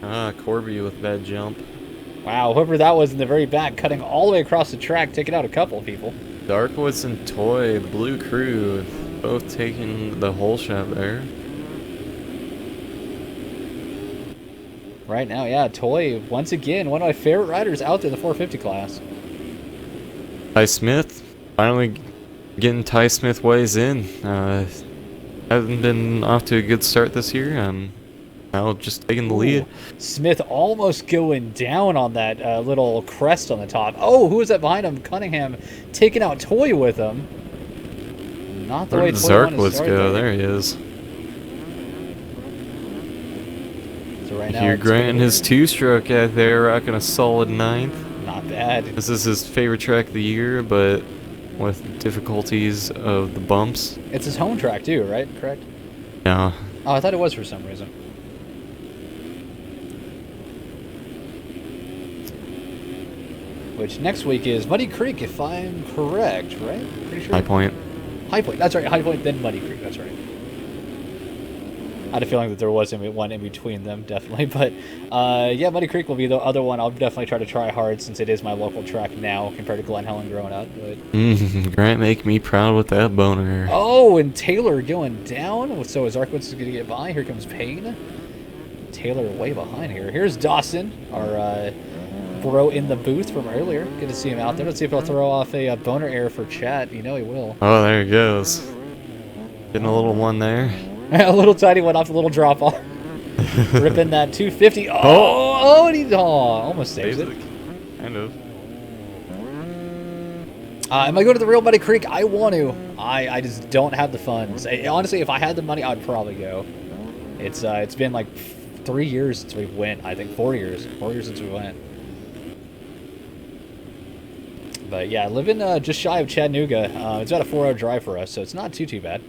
Ah, Corby with that jump. Wow, whoever that was in the very back, cutting all the way across the track, taking out a couple of people. Darkwoods and Toy, Blue Crew, both taking the whole shot there. Right now, yeah, Toy, once again, one of my favorite riders out there in the 450 class. Ty Smith, finally getting Ty Smith ways in. Hasn't been off to a good start this year. Now just taking the lead. Ooh, Smith almost going down on that little crest on the top. Oh, who is that behind him? Cunningham taking out Toy with him. Not the Where way did Toy wanted to Zarkwoods start go? there. There he is. So right now Here, it's gonna Grant his be two-stroke out there, rocking a solid ninth. not bad. This is his favorite track of the year, but with difficulties of the bumps. It's his home track too, right? Correct? Yeah. Oh, I thought it was for some reason. Which next week is Muddy Creek, if I'm correct, right? Pretty sure. High Point. High Point. That's right. High Point, then Muddy Creek. That's right. I had a feeling that there was one in between them, definitely. But yeah, Muddy Creek will be the other one. I'll definitely try to try hard since it is my local track now compared to Glen Helen growing up. But Grant make me proud with that boner. oh, and Taylor going down. So as Zarkwoods is going to get by. Here comes Payne. Taylor way behind here. Here's Dawson, our bro in the booth from earlier. Good to see him out there. Let's see if he'll throw off a boner air for chat. You know he will. Oh, there he goes. Getting a little one there. A little tiny one off, a little drop off. Ripping that 250. Oh, and he almost saves it. Kind of. Am I going to the real Muddy Creek? I want to. I just don't have the funds. Honestly, if I had the money, I'd probably go. It's been like 3 years since we went. I think 4 years. 4 years since we went. But yeah, living just shy of Chattanooga. It's about a 4-hour drive for us, so it's not too bad.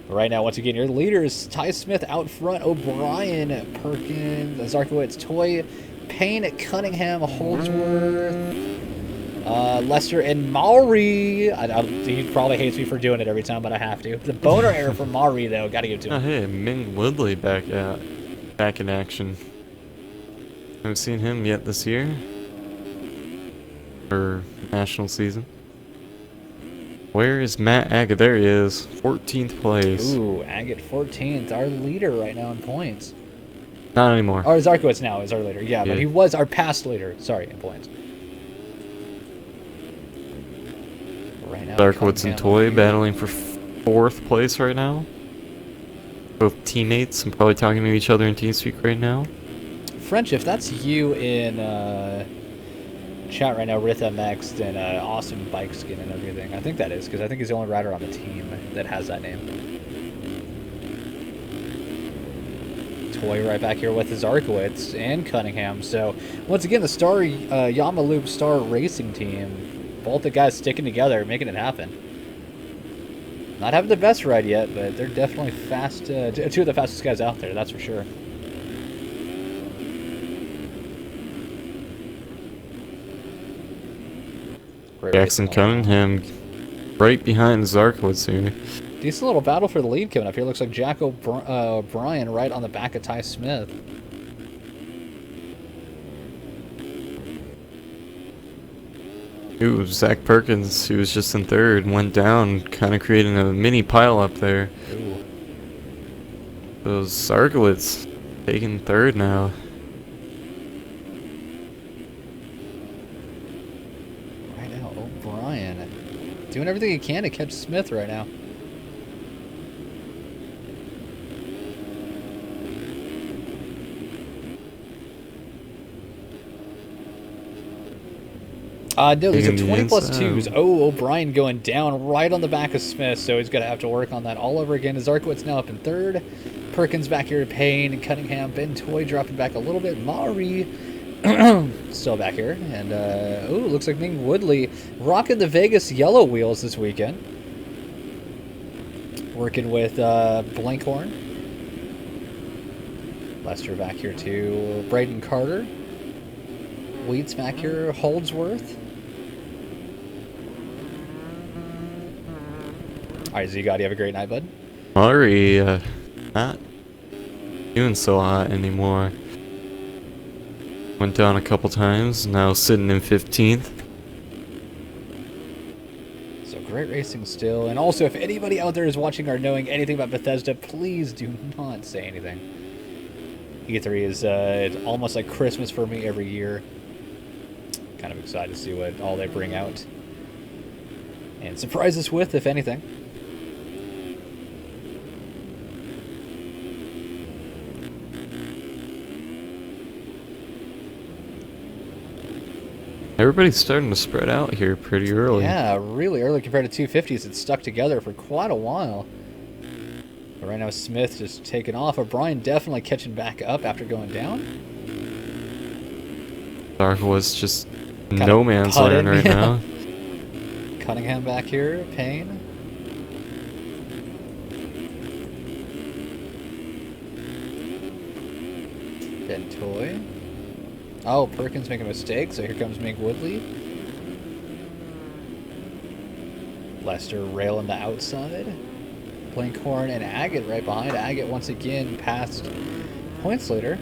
Right now, once again, your leaders, Ty Smith out front, O'Brien, Perkins, Zarkowitz, Toy, Payne, Cunningham, Holdsworth, Lester, and Maury. He probably hates me for doing it every time, but I have to. The boner error from Maury, though, got to give it to Oh, him. hey, Ming Woodley back in action. Haven't seen him yet this year. Or national season. Where is Matt Agate? There he is. 14th place. Ooh, Agate 14th, our leader right now in points. Not anymore. Or Zarkowitz now is our leader. Yeah, Yeah. but he was our past leader. Sorry, in points. Right now, Darkwoods and Cunningham Toy up here. battling for 4th place right now. Both teammates and probably talking to each other in TeamSpeak right now. French, if that's you in chat right now, Rith MX, then awesome bike skin and everything. I think that is, because I think he's the only rider on the team that has that name. Toy right back here with Zarkowitz and Cunningham. So, once again, the Star Yamaloop Star Racing team, both the guys sticking together, making it happen. Not having the best ride yet, but they're definitely fast. Two of the fastest guys out there, that's for sure. Great Jackson racing all around. Cunningham right behind Zarkowitz here. Decent little battle for the lead coming up here. Looks like Jack O'Brien right on the back of Ty Smith. Ooh, Zach Perkins, who was just in 3rd, went down, kind of creating a mini pile up there. Ooh. So Zarkowitz taking 3rd now. Right now, O'Brien doing everything he can to catch Smith right now. No, these are Taking the 20 plus inside. twos. Oh, O'Brien going down right on the back of Smith, so he's going to have to work on that all over again. Zarkowitz now up in 3rd. Perkins back here, Payne, Cunningham, Ben Toy dropping back a little bit. Maury still back here. And, ooh, looks like Ming Woodley rocking the Vegas yellow wheels this weekend. Working with Blankhorn. Lester back here too. Braden Carter. Wheats back here. Holdsworth. All right, Z-God, you have a great night, bud. Murray, not doing so hot anymore. Went down a couple times, now sitting in 15th. So great racing still. And also, if anybody out there is watching or knowing anything about Bethesda, please do not say anything. E3 is it's almost like Christmas for me every year. Kind of excited to see what all they bring out and surprise us with, if anything. Everybody's starting to spread out here pretty early. Yeah, really early compared to 250s. It's stuck together for quite a while. But right now, Smith just taking off. O'Brien definitely catching back up after going down. Dark was just Kinda no man's putting, land right yeah. now. Cunningham back here. Payne. Bentoy. Oh, Perkins making a mistake, so here comes Mink Woodley. Lester railing the outside. Blinkhorn and Agate right behind. Agate once again past points leader.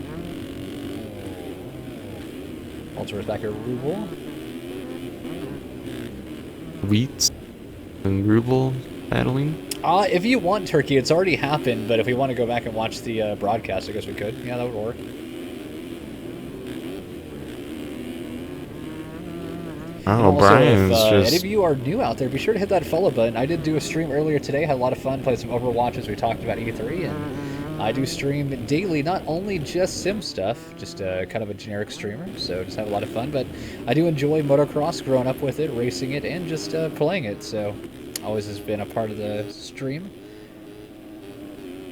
Holdsworth back at Rubel. Wheats and Rubel battling. If you want Turkey, it's already happened, but if we want to go back and watch the broadcast, I guess we could. Yeah, that would work. Oh, Also, Brian's if any just... of you are new out there, be sure to hit that follow button. I did do a stream earlier today, had a lot of fun, played some Overwatch as we talked about E3, and I do stream daily, not only just sim stuff, just kind of a generic streamer, so just have a lot of fun, but I do enjoy motocross, growing up with it, racing it, and just playing it, so always has been a part of the stream.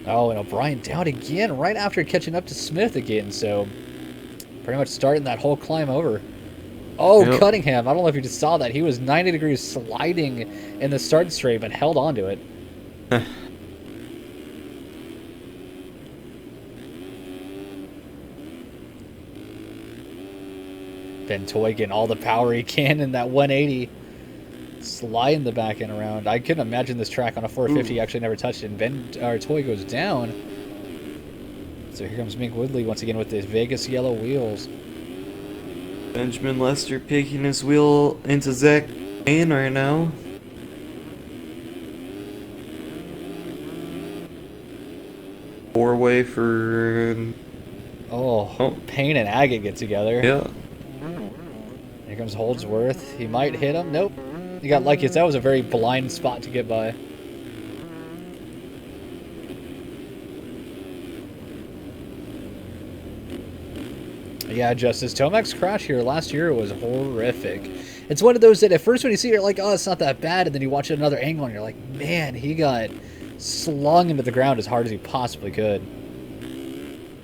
Oh, and O'Brien down again right after catching up to Smith again, so pretty much starting that whole climb over. Oh, Yep. Cunningham. I don't know if you just saw that. He was 90 degrees sliding in the start straight, but held on to it. Bentoy getting all the power he can in that 180. Sliding the back end around. I couldn't imagine this track on a 450 actually never touched it. And Toy goes down. So here comes Mink Woodley once again with his Vegas yellow wheels. Benjamin Lester picking his wheel into Zach Payne right now. Four-way for... Oh, Payne and Agate get together. Yeah. Here comes Holdsworth. He might hit him. Nope. He got lucky. That was a very blind spot to get by. Yeah, Justice. Tomac's crash here last year was horrific. It's one of those that at first when you see it, you're like, oh, it's not that bad. And then you watch it another angle and you're like, man, he got slung into the ground as hard as he possibly could.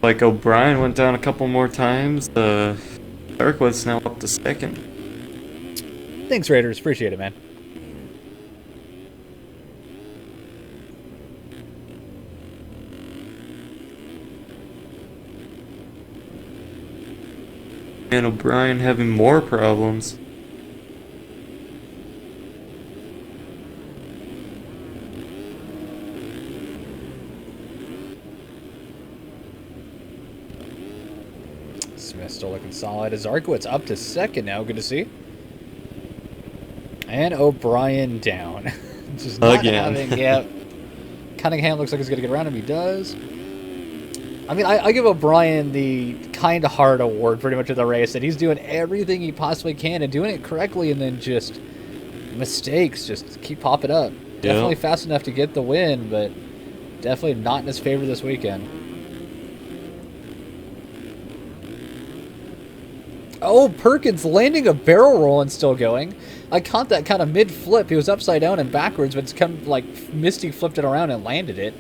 Like O'Brien went down a couple more times. Darkwood's now up to second. Thanks, Raiders. Appreciate it, man. And O'Brien having more problems. Smith still looking solid. Zarkowitz up to second now. Good to see. And O'Brien down. Just not Again. having, yeah. Cunningham looks like he's going to get around him. He does. I mean, I give O'Brien the kind of hard award pretty much of the race, that he's doing everything he possibly can and doing it correctly, and then just mistakes just keep popping up. Definitely fast enough to get the win, but definitely not in his favor this weekend. Oh, Perkins landing a barrel roll and still going. I caught that kind of mid-flip. He was upside down and backwards, but it's kind of like Misty flipped it around and landed it.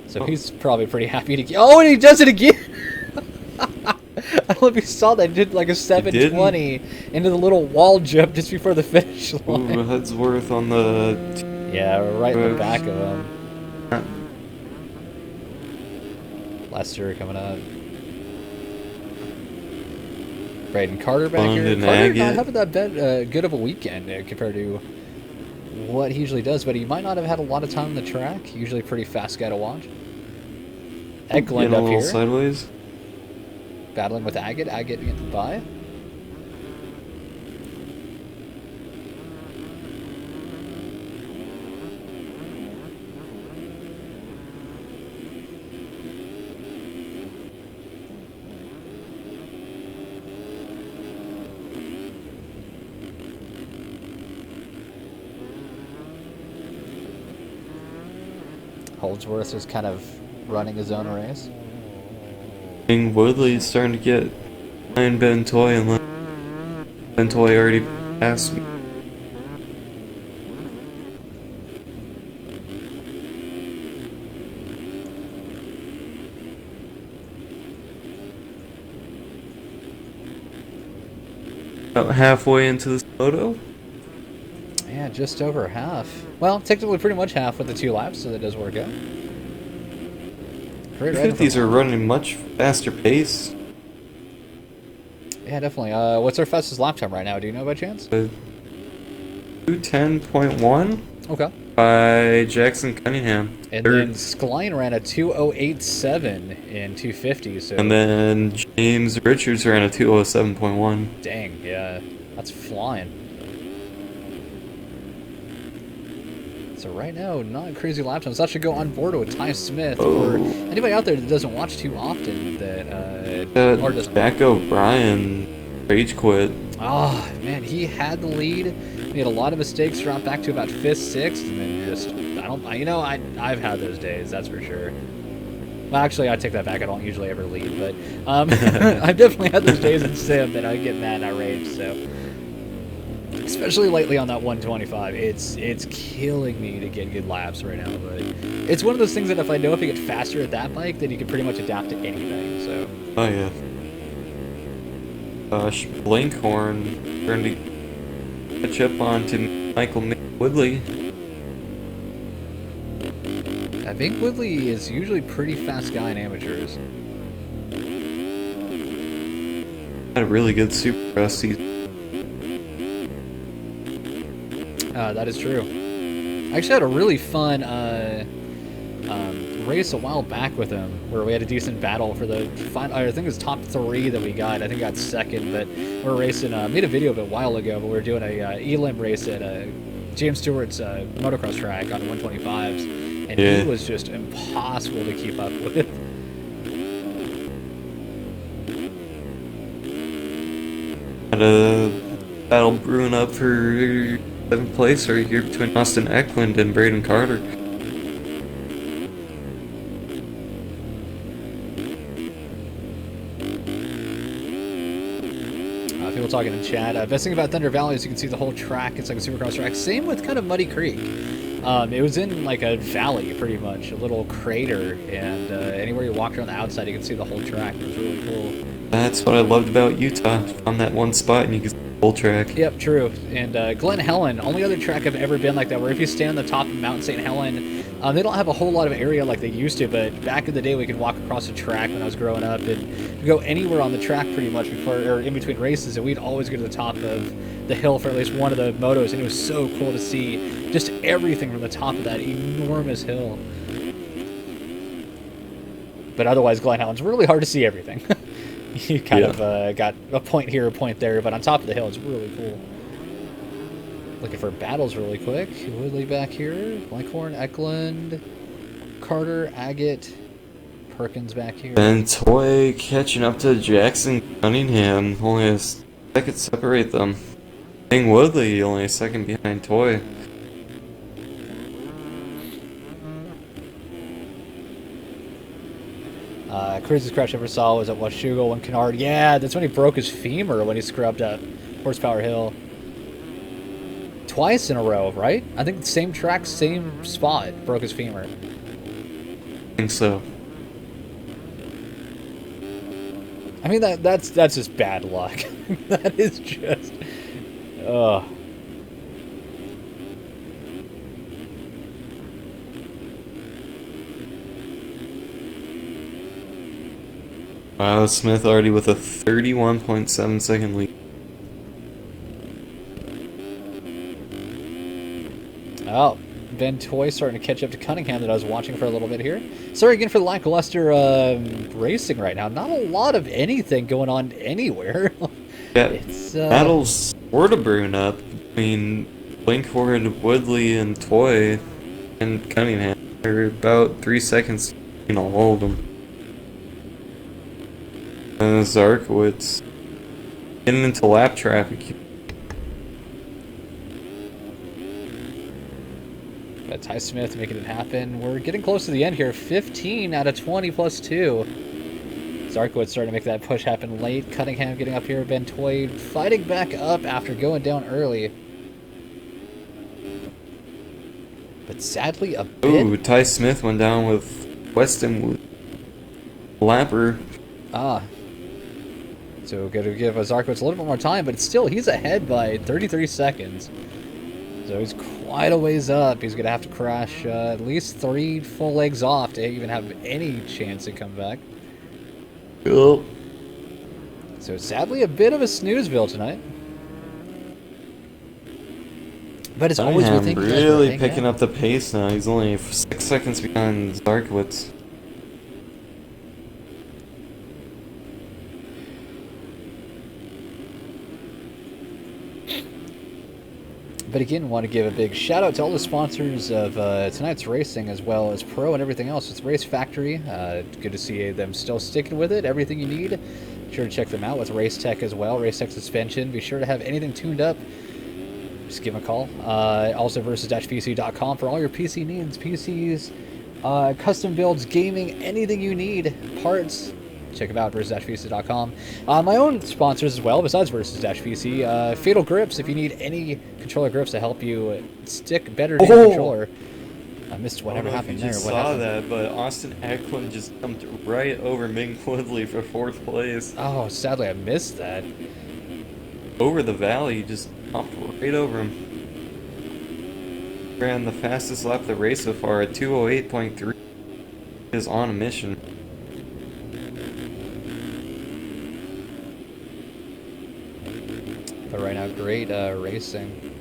So he's probably pretty happy to get... Oh, and he does it again! I don't know if you saw that. He did like a 720 into the little wall jump just before the finish line. Ooh, Hudsworth on the... Yeah, right in the back of him. Lester coming up. Braden Carter back here. London Carter not Agate. having that good of a weekend compared to what he usually does, but he might not have had a lot of time on the track. Usually a pretty fast guy to watch. Eklund Getting a up little here. sideways. battling with Agate. Agate getting by. Holdsworth is kind of running his own race. Woodley's starting to get behind Ben Toy, and Ben Toy already passed me. About halfway into this photo. Yeah, just over half. Well, technically pretty much half with the 2 laps, so that does work out. Great ride. 50s are running much faster pace. Yeah, definitely. What's our fastest lap time right now? Do you know by chance? 2:10.1 Okay. by Jackson Cunningham. And Third. then Skline ran a 2:08.7 in 250. So And then James Richards ran a 2:07.1. dang, yeah, that's flying. So right now, not crazy lap times. That should go on board with Ty Smith. Oh. Or anybody out there that doesn't watch too often that or doesn't. Jack O'Brien rage quit. Oh man, he had the lead. He had a lot of mistakes, dropped back to about 5th, 6th, and then just I've had those days, that's for sure. Well, actually, I take that back. I don't usually ever lead, but I've definitely had those days in Sim that I get mad and I rage. So, especially lately on that 125, it's killing me to get good laps right now. But it's one of those things that if I know if you get faster at that bike, then you can pretty much adapt to anything. So. Oh yeah. Blinkhorn trying to catch up on to Michael Woodley. I think Woodley is usually a pretty fast guy in amateurs. Had a really good Supercross season. That is true. I actually had a really fun race a while back with him where we had a decent battle for the final. I think it was top 3 that we got. I think I got 2nd, but we were racing. Made a video of it a while ago, but we were doing a elim race at James Stewart's motocross track on 125s, and Yeah. he was just impossible to keep up with. Had a battle brewing up for 7th place right here between Austin Eklund and Braden Carter. People talking in chat. Best thing about Thunder Valley is you can see the whole track. It's like a supercross track. Same with kind of Muddy Creek. It was in like a valley, pretty much, a little crater, and anywhere you walked around the outside, you could see the whole track. It was really cool. That's what I loved about Utah. On that one spot, and you could see the whole track. Yep, true. And Glen Helen, only other track I've ever been like that, where if you stand on the top of Mount St. Helen, they don't have a whole lot of area like they used to, but back in the day, we could walk across the track when I was growing up and go anywhere on the track pretty much before or in between races, and we'd always go to the top of the hill for at least one of the motos, and it was so cool to see just everything from the top of that enormous hill. But otherwise, Glen Helen's really hard to see everything. You kind of got a point here, a point there, but on top of the hill, it's really cool. Looking for battles really quick. Woodley back here. Blinkhorn, Eklund, Carter, Agate, Perkins back here. Ben Toy catching up to Jackson Cunningham. Only a second separate them. Dang Woodley only a second behind Toy. Craziest crash I ever saw was at Washougal when Kennard. Yeah, that's when he broke his femur when he scrubbed up Horsepower Hill. Twice in a row, right? I think the same track, same spot, broke his femur. I think so. I mean, that's just bad luck. That is just... Ugh. Wow, Smith already with a 31.7 second lead. Oh, Ben Toy starting to catch up to Cunningham that I was watching for a little bit here. Sorry again for the lackluster racing right now. Not a lot of anything going on anywhere. Yeah, It's battle's sort of brewing up between Blinkhorn, Woodley, and Toy and Cunningham. They're about 3 seconds between all of them. And Zarkowitz getting into lap traffic. But Ty Smith making it happen. We're getting close to the end here. 15 out of 20 plus 2. Zarkowitz starting to make that push happen late. Cunningham getting up here. Ben Toy fighting back up after going down early. But sadly, a bit... Ooh, Ty Smith went down with Weston Lapper. Ah. So going to give Zarkowitz a little bit more time, but still, he's ahead by 33 seconds. So he's quite a ways up. He's going to have to crash at least 3 full legs off to even have any chance to come back. Cool. So sadly, a bit of a snoozeville tonight. But it's always we think really picking up the pace now. He's only 6 seconds behind Zarkowitz. But again, want to give a big shout out to all the sponsors of tonight's racing, as well as Pro and everything else. It's Race Factory. Good to see them still sticking with it. Everything you need. Be sure to check them out with Race Tech as well. Race Tech suspension. Be sure to have anything tuned up. Just give them a call. Also, versus-pc.com for all your PC needs. PCs, custom builds, gaming, anything you need. Parts. Check them out, versus-pc.com. My own sponsors as well, besides versus-pc. Fatal Grips, if you need any controller grips to help you stick better to your controller. I missed whatever happened there. I saw that, but Austin Eklund just jumped right over Ming Woodley for 4th place. Oh, sadly, I missed that. Over the valley, just hopped right over him. Ran the fastest lap of the race so far at 2:08.3. Is on a mission. But right now, great racing.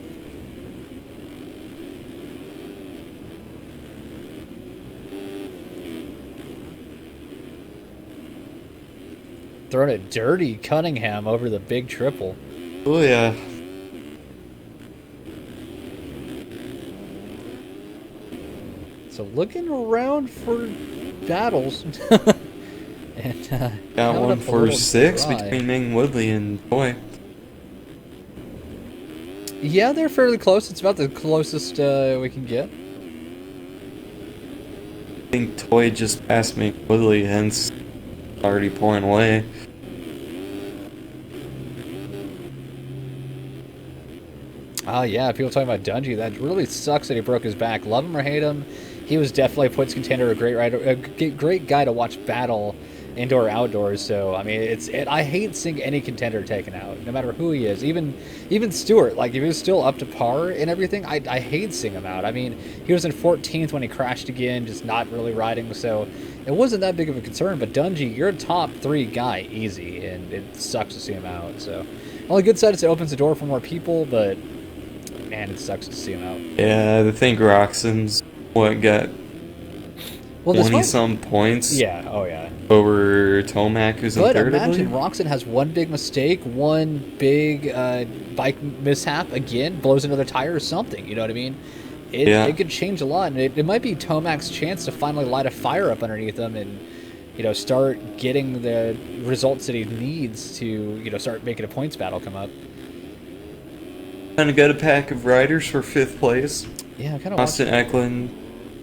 Throwing a dirty Cunningham over the big triple. Oh yeah. So looking around for battles. And Got one for 6 dry. between Ming Woodley and Toy. Yeah, they're fairly close. It's about the closest we can get. I think Toy just passed Ming Woodley, hence already pulling away. Yeah, people talking about Dungey. That really sucks that he broke his back. Love him or hate him, he was definitely a points contender, a great rider, a great guy to watch battle indoor or outdoors. So I mean, I hate seeing any contender taken out, no matter who he is. Even Stewart, like if he was still up to par and everything, I hate seeing him out. I mean, he was in 14th when he crashed again, just not really riding, so it wasn't that big of a concern. But Dungey, you're a top 3 guy, easy, and it sucks to see him out. So on the good side is it opens the door for more people, but man, it sucks to see him out. Yeah, I think Roxon's got 20-some points. Yeah, oh yeah. Over Tomac, who's in 3rd, But imagine Roxon has one big mistake, one big bike mishap, again, blows another tire or something, you know what I mean? It could change a lot, and it might be Tomac's chance to finally light a fire up underneath him and, you know, start getting the results that he needs to, you know, start making a points battle come up. Kind of got a pack of riders for 5th place. Yeah, kind of. Austin Eklund,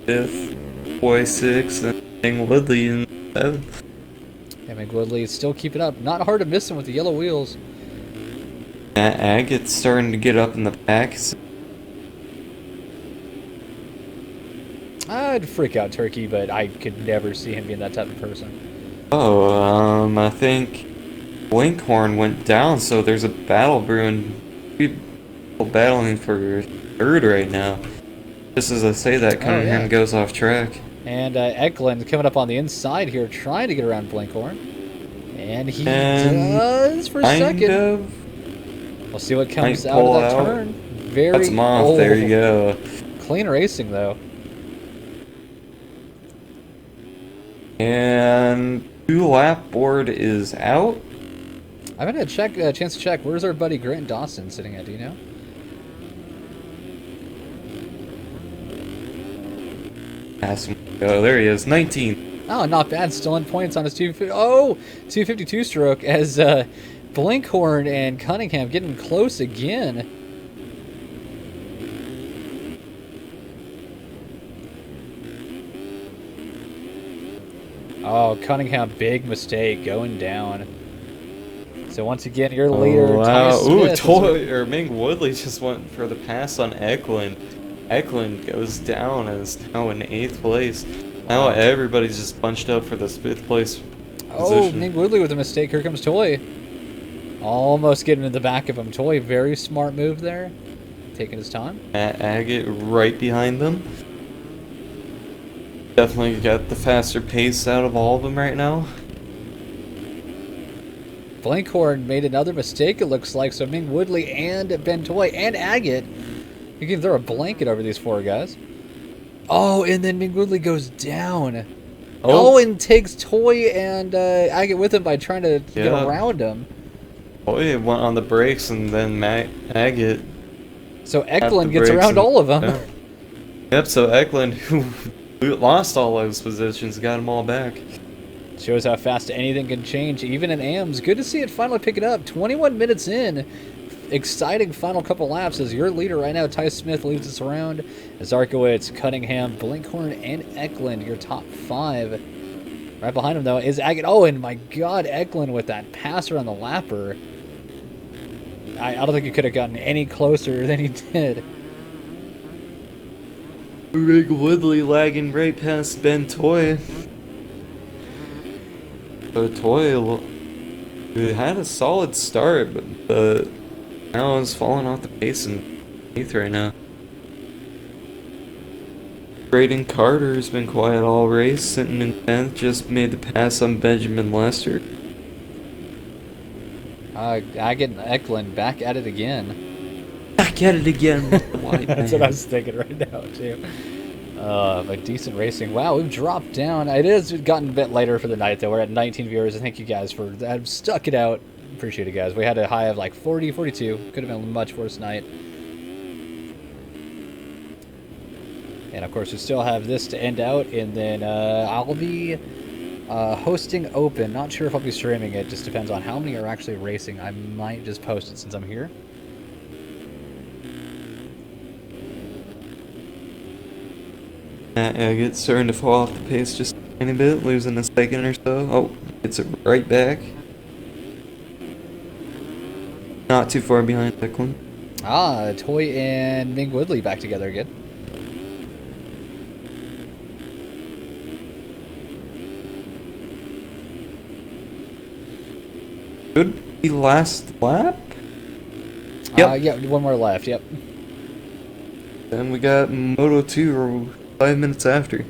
5th, Boy 6th, and Ming Woodley in 7th. Yeah, McWoodley is still keeping up. Not hard to miss him with the yellow wheels. Matt Agnett's starting to get up in the pack. I'd freak out Turkey, but I could never see him being that type of person. Oh, I think Blinkhorn went down, so there's a battle brewing. People battling for 3rd right now. Just as I say that, Cunningham goes off track. And Eklund coming up on the inside here, trying to get around Blinkhorn. And he does for a second. We'll see what comes out of that turn. That's him off. There you go. Clean racing, though. And 2-lap board is out. I haven't had a chance to check. Where's our buddy Grant Dawson sitting at? Do you know? Oh, there he is, 19. Oh, not bad. Still in points on his 252 stroke as Blinkhorn and Cunningham getting close again. Oh, Cunningham, big mistake going down. So once again, your leader, Ty Smith. Ooh, Ming Woodley just went for the pass on Eklund. Eklund goes down and is now in 8th place. Now everybody's just bunched up for this 5th place position. Oh, Ming Woodley with a mistake. Here comes Toy. Almost getting in the back of him. Toy, very smart move there. Taking his time. Matt Agate right behind them. Definitely got the faster pace out of all of them right now. Blinkhorn made another mistake, it looks like. So Ming Woodley and Ben Toy and Agate. You can throw a blanket over these 4 guys. Oh, and then Ming Woodley goes down. Oh, and takes Toy and Agate with him by trying to get around him. Toy went on the brakes and then Agate. So Eklund gets around all of them. Yeah. Yep, so Eklund, who lost all those positions, got them all back. Shows how fast anything can change, even in AMs. Good to see it finally pick it up. 21 minutes in. Exciting final couple laps as your leader right now, Ty Smith, leads us around. As Zarkowitz, Cunningham, Blinkhorn, and Eklund, your top 5. Right behind him, though, is Agate. Oh, and my God, Eklund with that passer on the lapper. I don't think he could have gotten any closer than he did. Rick Woodley lagging right past Ben Toy. So Toy had a solid start, but now is falling off the pace in 8th right now. Braden Carter has been quiet all race, sitting in 10th, just made the pass on Benjamin Lester. Agate and Eklund back at it again. Back at it again. That's what I was thinking right now, too. But decent racing. Wow, we've dropped down. It has gotten a bit later for the night, though. We're at 19 viewers. Thank you guys for that. Stuck it out. Appreciate it, guys. We had a high of like 40, 42. Could have been a much worse night. And, of course, we still have this to end out. And then I'll be hosting Open. Not sure if I'll be streaming it. Just depends on how many are actually racing. I might just post it since I'm here. Agate starting to fall off the pace just a tiny bit, losing a second or so. Oh, gets it right back. Not too far behind Eklund. Toy and Ming Woodley back together again. Could be last lap? Yep. Yeah, one more left, yep. Then we got Moto 2 5 minutes after.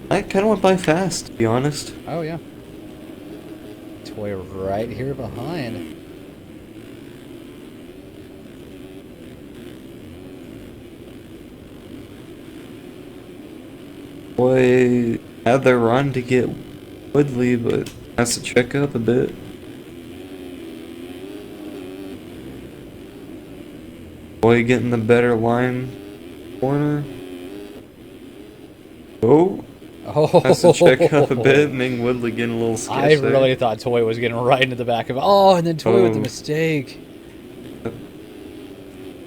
I kind of went by fast, to be honest. Oh, yeah. Toy right here behind. Boy, had their run to get Woodley, but has to check up a bit. Boy, getting the better line corner. Oh, has to check up a bit. Ming Woodley getting a little sketchy. I really thought Toy was getting right into the back of it. Oh, and then Toy with the mistake.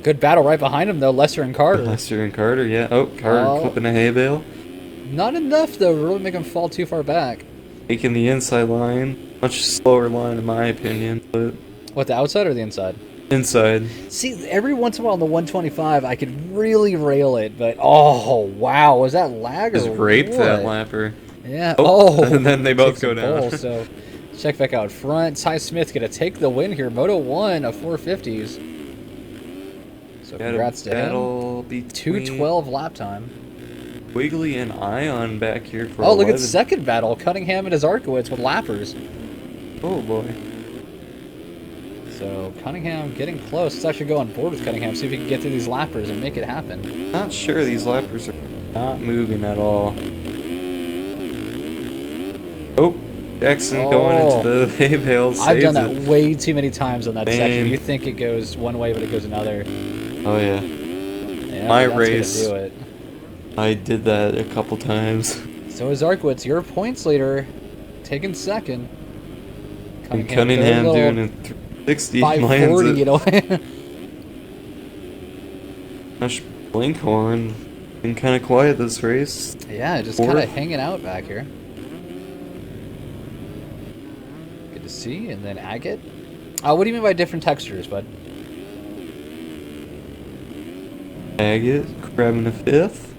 Good battle right behind him, though. Lester and Carter. Lester and Carter, yeah. Oh, Carter clipping a hay bale. Not enough, though. Really make him fall too far back. Taking the inside line. Much slower line, in my opinion. But What, the outside or the inside? inside. See, every once in a while on the 125, I could really rail it, but oh, wow. Was that lag or Just raped what? that lapper. Yeah. Oh, Oh. and then they both Takes go a down. pull, so check back out front. Ty Smith going to take the win here. Moto 1 of 450s. So congrats to him. Battle between 2:12 lap time. Wiggly and Ion back here for Oh, look at 11. second battle. Cunningham and Zarkowitz with lappers. Oh boy. So Cunningham getting close. Let's actually go on board with Cunningham, see if he can get through these lappers and make it happen. Not sure these lappers are not moving at all. Oh, Jackson going into the hay bales. I've done that way too many times on that Man. section. You think it goes one way, but it goes another. Oh yeah. Yeah, My that's race. gonna do it. I did that a couple times. So is Zarkowitz, your points leader, taking second. And Cunningham doing a 60 540, lands you know. Gosh, Blinkhorn been kind of quiet this race. Yeah, just Fourth. kind of hanging out back here. Good to see. And then Agate. What do you mean by different textures, bud? Agate grabbing a 5th.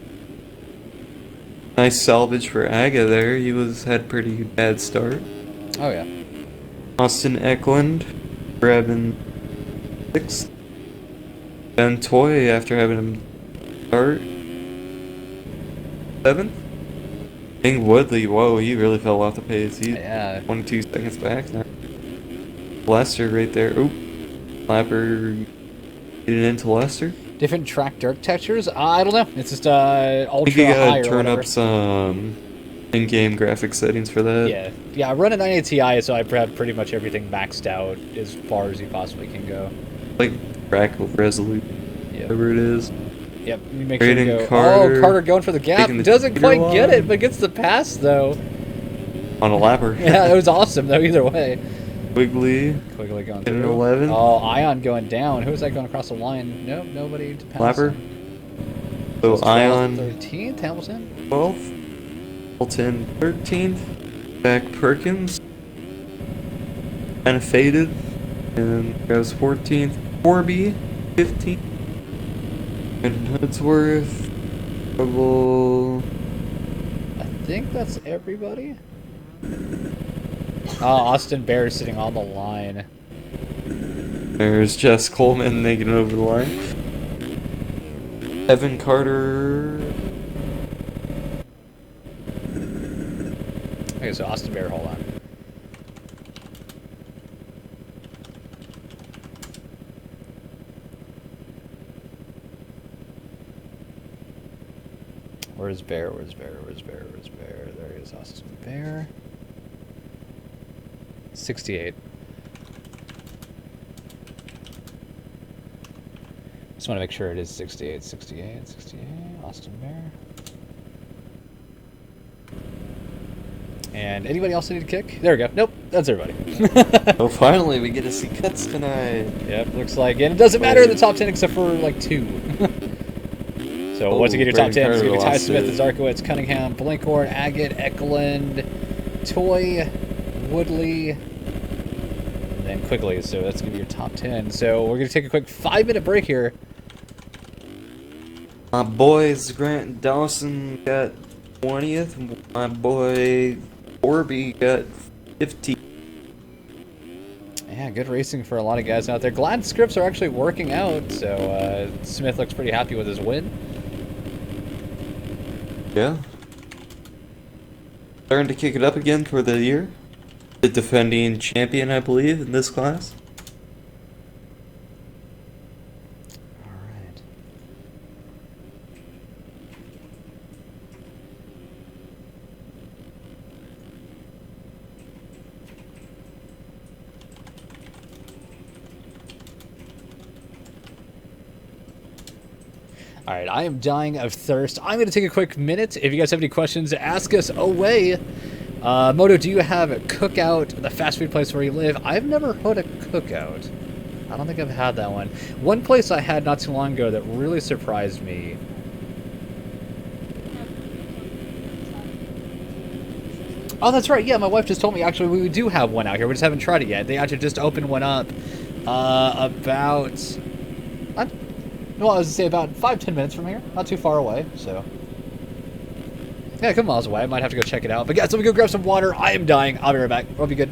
Nice salvage for Aga there. He had a pretty bad start. Oh, yeah. Austin Eklund grabbing 6th. Ben Toy after having him start 7th. Bing Woodley, whoa, he really fell off the pace. He's Yeah. 22 seconds back now. Lester right there. Oop. Lapper getting into Lester. Different track dirt textures? I don't know. It's just ultra I think you high gotta or turn whatever. up some in-game graphic settings for that. Yeah, I run a 980 Ti, so I've had pretty much everything maxed out as far as you possibly can go. Like track resolution, Yep. whatever it is. Yep, you make sure Braden you go. Carter Oh, Carter going for the gap. taking the Doesn't leader quite get line. it, but gets the pass though. On a lapper. Yeah, it was awesome though. Either way. Quigley, Quickly going Getting through. 11. Oh, Ion going down. Who was that going across the line? Nope, nobody to pass. Lapper. him. So It's 12th, Ion 13th, Hamilton. 12th, Hamilton 13th, Zach Perkins kind of faded, and goes 14th, Corby 15th, and Hoodsworth, Trouble. I think that's everybody. Oh, Austin Bear sitting on the line. There's Jess Coleman making it over the line. Evan Carter. Okay, so Austin Bear, hold on. Where's Bear? Where's Bear? Where's Bear? Where's Bear? There he is, Austin Bear. 68. Just want to make sure it is 68, 68, 68. Austin Bear. And anybody else need a kick? There we go. Nope, that's everybody. Oh, finally we get to see cuts tonight. Yep, looks like, and it doesn't matter in the top 10 except for like 2. So once you get your top 10, it's going to be Ty Smith, Zarkowitz, Cunningham, Blinkhorn, Agate, Eklund, Toy, Woodley, and then Quigley. So that's going to be your top 10. So we're going to take a quick 5-minute break here. My boys Grant Dawson got 20th. My boy Corby got 15th. Yeah, good racing for a lot of guys out there. Glad scripts are actually working out. So Smith looks pretty happy with his win. Yeah. Starting to kick it up again for the year. The defending champion, I believe, in this class. All right. All right, I am dying of thirst. I'm going to take a quick minute. If you guys have any questions, ask us away. Moto, do you have a Cookout, the fast food place where you live? I've never heard a Cookout. I don't think I've had that one. One place I had not too long ago that really surprised me. Oh, that's right. Yeah, my wife just told me, actually, we do have one out here. We just haven't tried it yet. They actually just opened one up about... Well, I was going to say about 5-10 minutes from here. Not too far away, so... Yeah, a couple miles away. I might have to go check it out. But guys, let me go grab some water. I am dying. I'll be right back. I'll be good.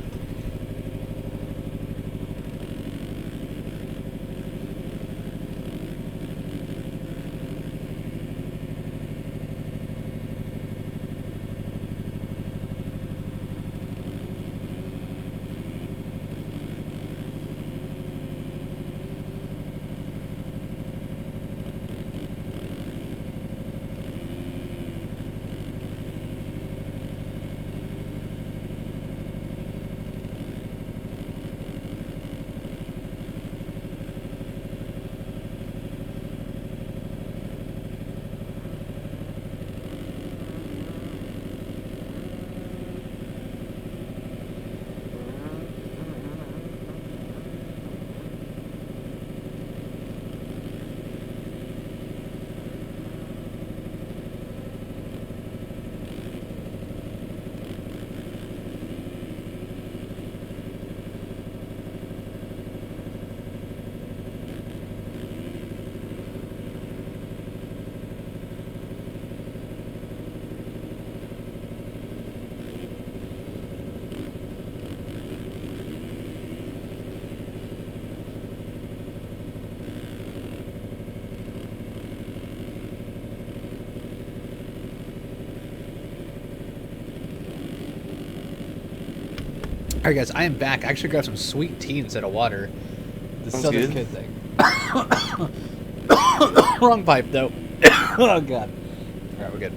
Alright guys, I am back. I actually grabbed some sweet tea instead of water. The Sounds Southern good. Kid thing. Wrong pipe though. Oh god. Alright, we're good.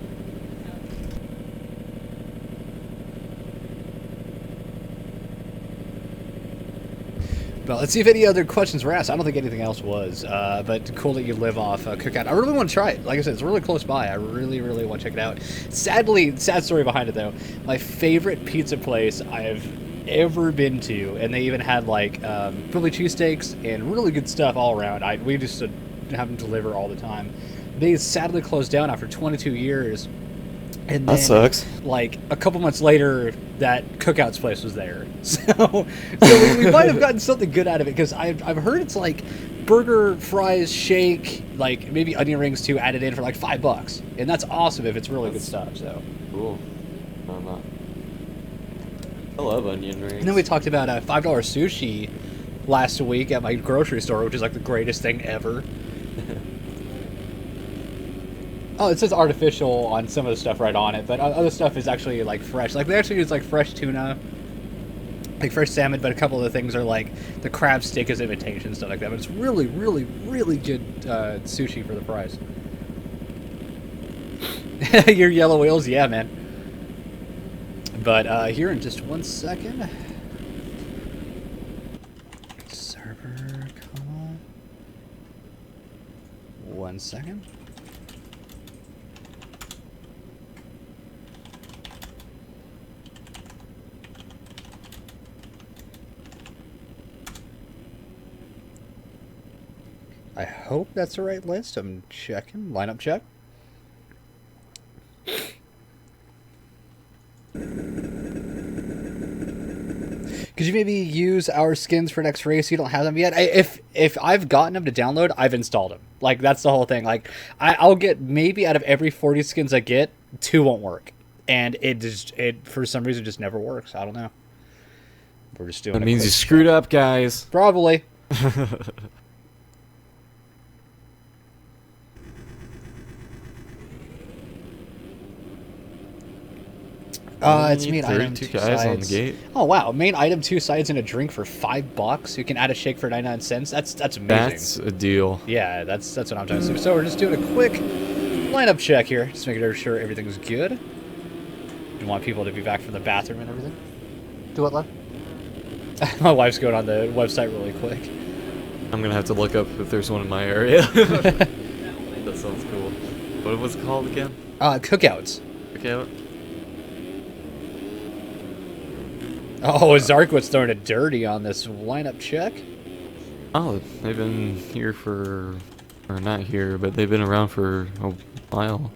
But let's see if any other questions were asked. I don't think anything else was. But cool that you live off Cookout. I really want to try it. Like I said, it's really close by. I really, really want to check it out. Sadly, sad story behind it though. My favorite pizza place I've ever been to, and they even had like Philly cheesesteaks and really good stuff all around. We just have them deliver all the time. They sadly closed down after 22 years. And then, That sucks. like, a couple months later, that Cookout's place was there. So we might have gotten something good out of it, because I've heard it's like burger, fries, shake, like maybe onion rings too added in for like $5. And that's awesome if it's really good stuff, so. Cool. I love onion rings. And then we talked about $5 sushi last week at my grocery store, which is like the greatest thing ever. Oh, it says artificial on some of the stuff right on it, but other stuff is actually like fresh. Like they actually use like fresh tuna, like fresh salmon, but a couple of the things are like the crab stick is imitation, stuff like that. But it's really, really, really good sushi for the price. Your yellow whales, yeah, man. But here in just 1 second. Server, come on. 1 second. I hope that's the right list. I'm checking. Lineup check. Could you maybe use our skins for next race? You don't have them yet. If I've gotten them to download, I've installed them. Like that's the whole thing. Like I'll get maybe out of every 40 skins I get, 2 won't work, and it for some reason just never works. I don't know. We're just doing. That means you screwed up, guys. Probably. It's main item 2 guys sides. on the gate. Oh wow, main item 2 sides and a drink for $5. You can add a shake for 99 cents. That's amazing. That's a deal. Yeah, that's what I'm trying to do. So we're just doing a quick lineup check here, just making sure everything's good. You want people to be back from the bathroom and everything. Do what, love? My wife's going on the website really quick. I'm gonna have to look up if there's one in my area. That sounds cool. What was it called again? Cookouts. Okay. Oh, Zarkwood's throwing it dirty on this lineup check. Oh, they've been here for, or not here, but they've been around for a while.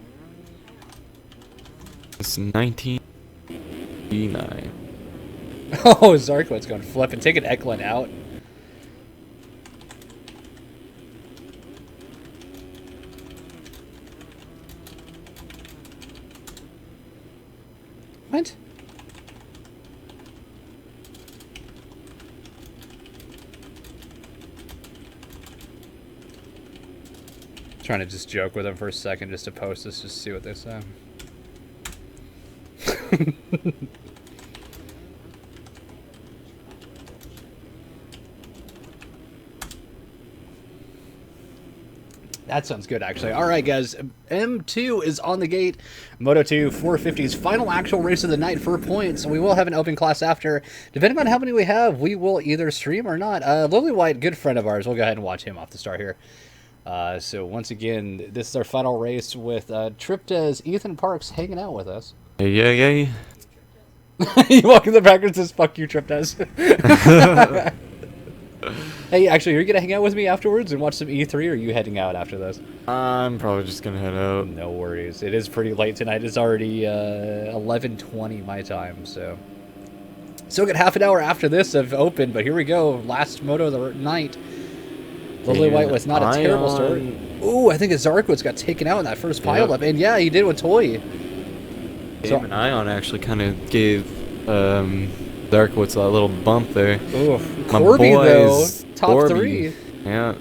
It's 1989. Oh, Zarkwood's going flipping, taking Eklund out. What? Trying to just joke with them for a second just to post this, just to see what they say. That sounds good, actually. All right, guys. M2 is on the gate. Moto2 450's final actual race of the night for points. We will have an open class after. Depending on how many we have, we will either stream or not. Lily White, good friend of ours. We'll go ahead and watch him off the start here. So once again, this is our final race with Triptez, Ethan Parks hanging out with us. Hey. You walk in the back and says, "Fuck you, Triptez." Hey, actually, are you gonna hang out with me afterwards and watch some E3, or are you heading out after this? I'm probably just gonna head out. No worries. It is pretty late tonight. It's already 11:20 my time, so still got half an hour after this of open. But here we go, last moto of the night. Lily White was not a terrible start. Ooh, I think Zarkwood's got taken out in that first pileup, and yeah, he did with Toy. So, and Ion actually kind of gave Zarkwood's a little bump there. Ooh, My Corby boys, though, top Corby, 3. Yeah.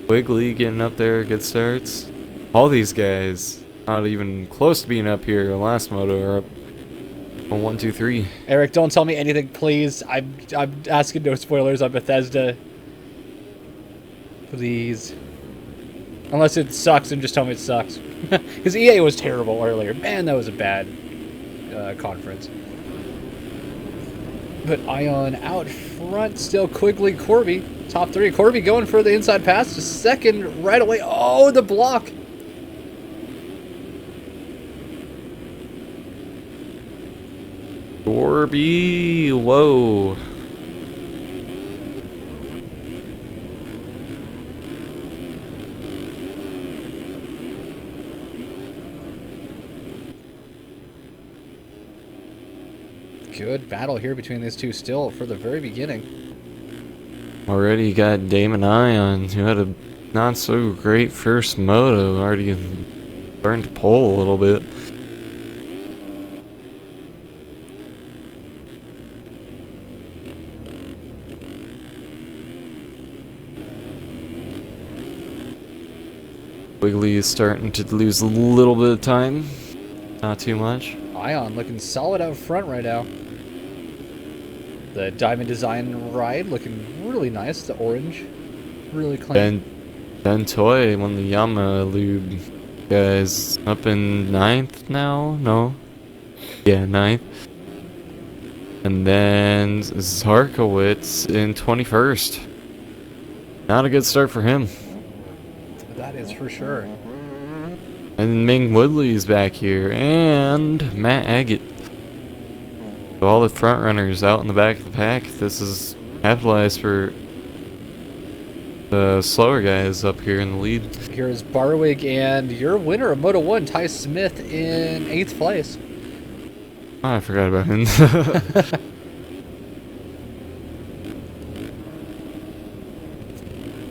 Wiggly getting up there, good starts. All these guys not even close to being up here. Last moto are up Well, 1, 2, 3. Eric, don't tell me anything, please. I'm asking no spoilers on Bethesda. Please. Unless it sucks, then just tell me it sucks. Because EA was terrible earlier. Man, that was a bad conference. But Ion out front, still Quigley, Corby, top 3. Corby going for the inside pass to second right away. Oh, the block. Corby, whoa. Good battle here between these two still for the very beginning. Already got Damon Ion, who had a not so great first moto, already learned to pole a little bit. Wiggly is starting to lose a little bit of time. Not too much. Ion looking solid out front right now. The diamond design ride looking really nice. The orange, really clean. Ben Toy, one of the Yamaha Lube guys, up in 9th now? No. Yeah, 9th. And then Zarkowitz in 21st. Not a good start for him. That is for sure. And Ming Woodley's back here, and Matt Agate. So all the front runners out in the back of the pack. This is capitalized for the slower guys up here in the lead. Here's Barwig and your winner of Moto 1, Ty Smith, in 8th place. Oh, I forgot about him.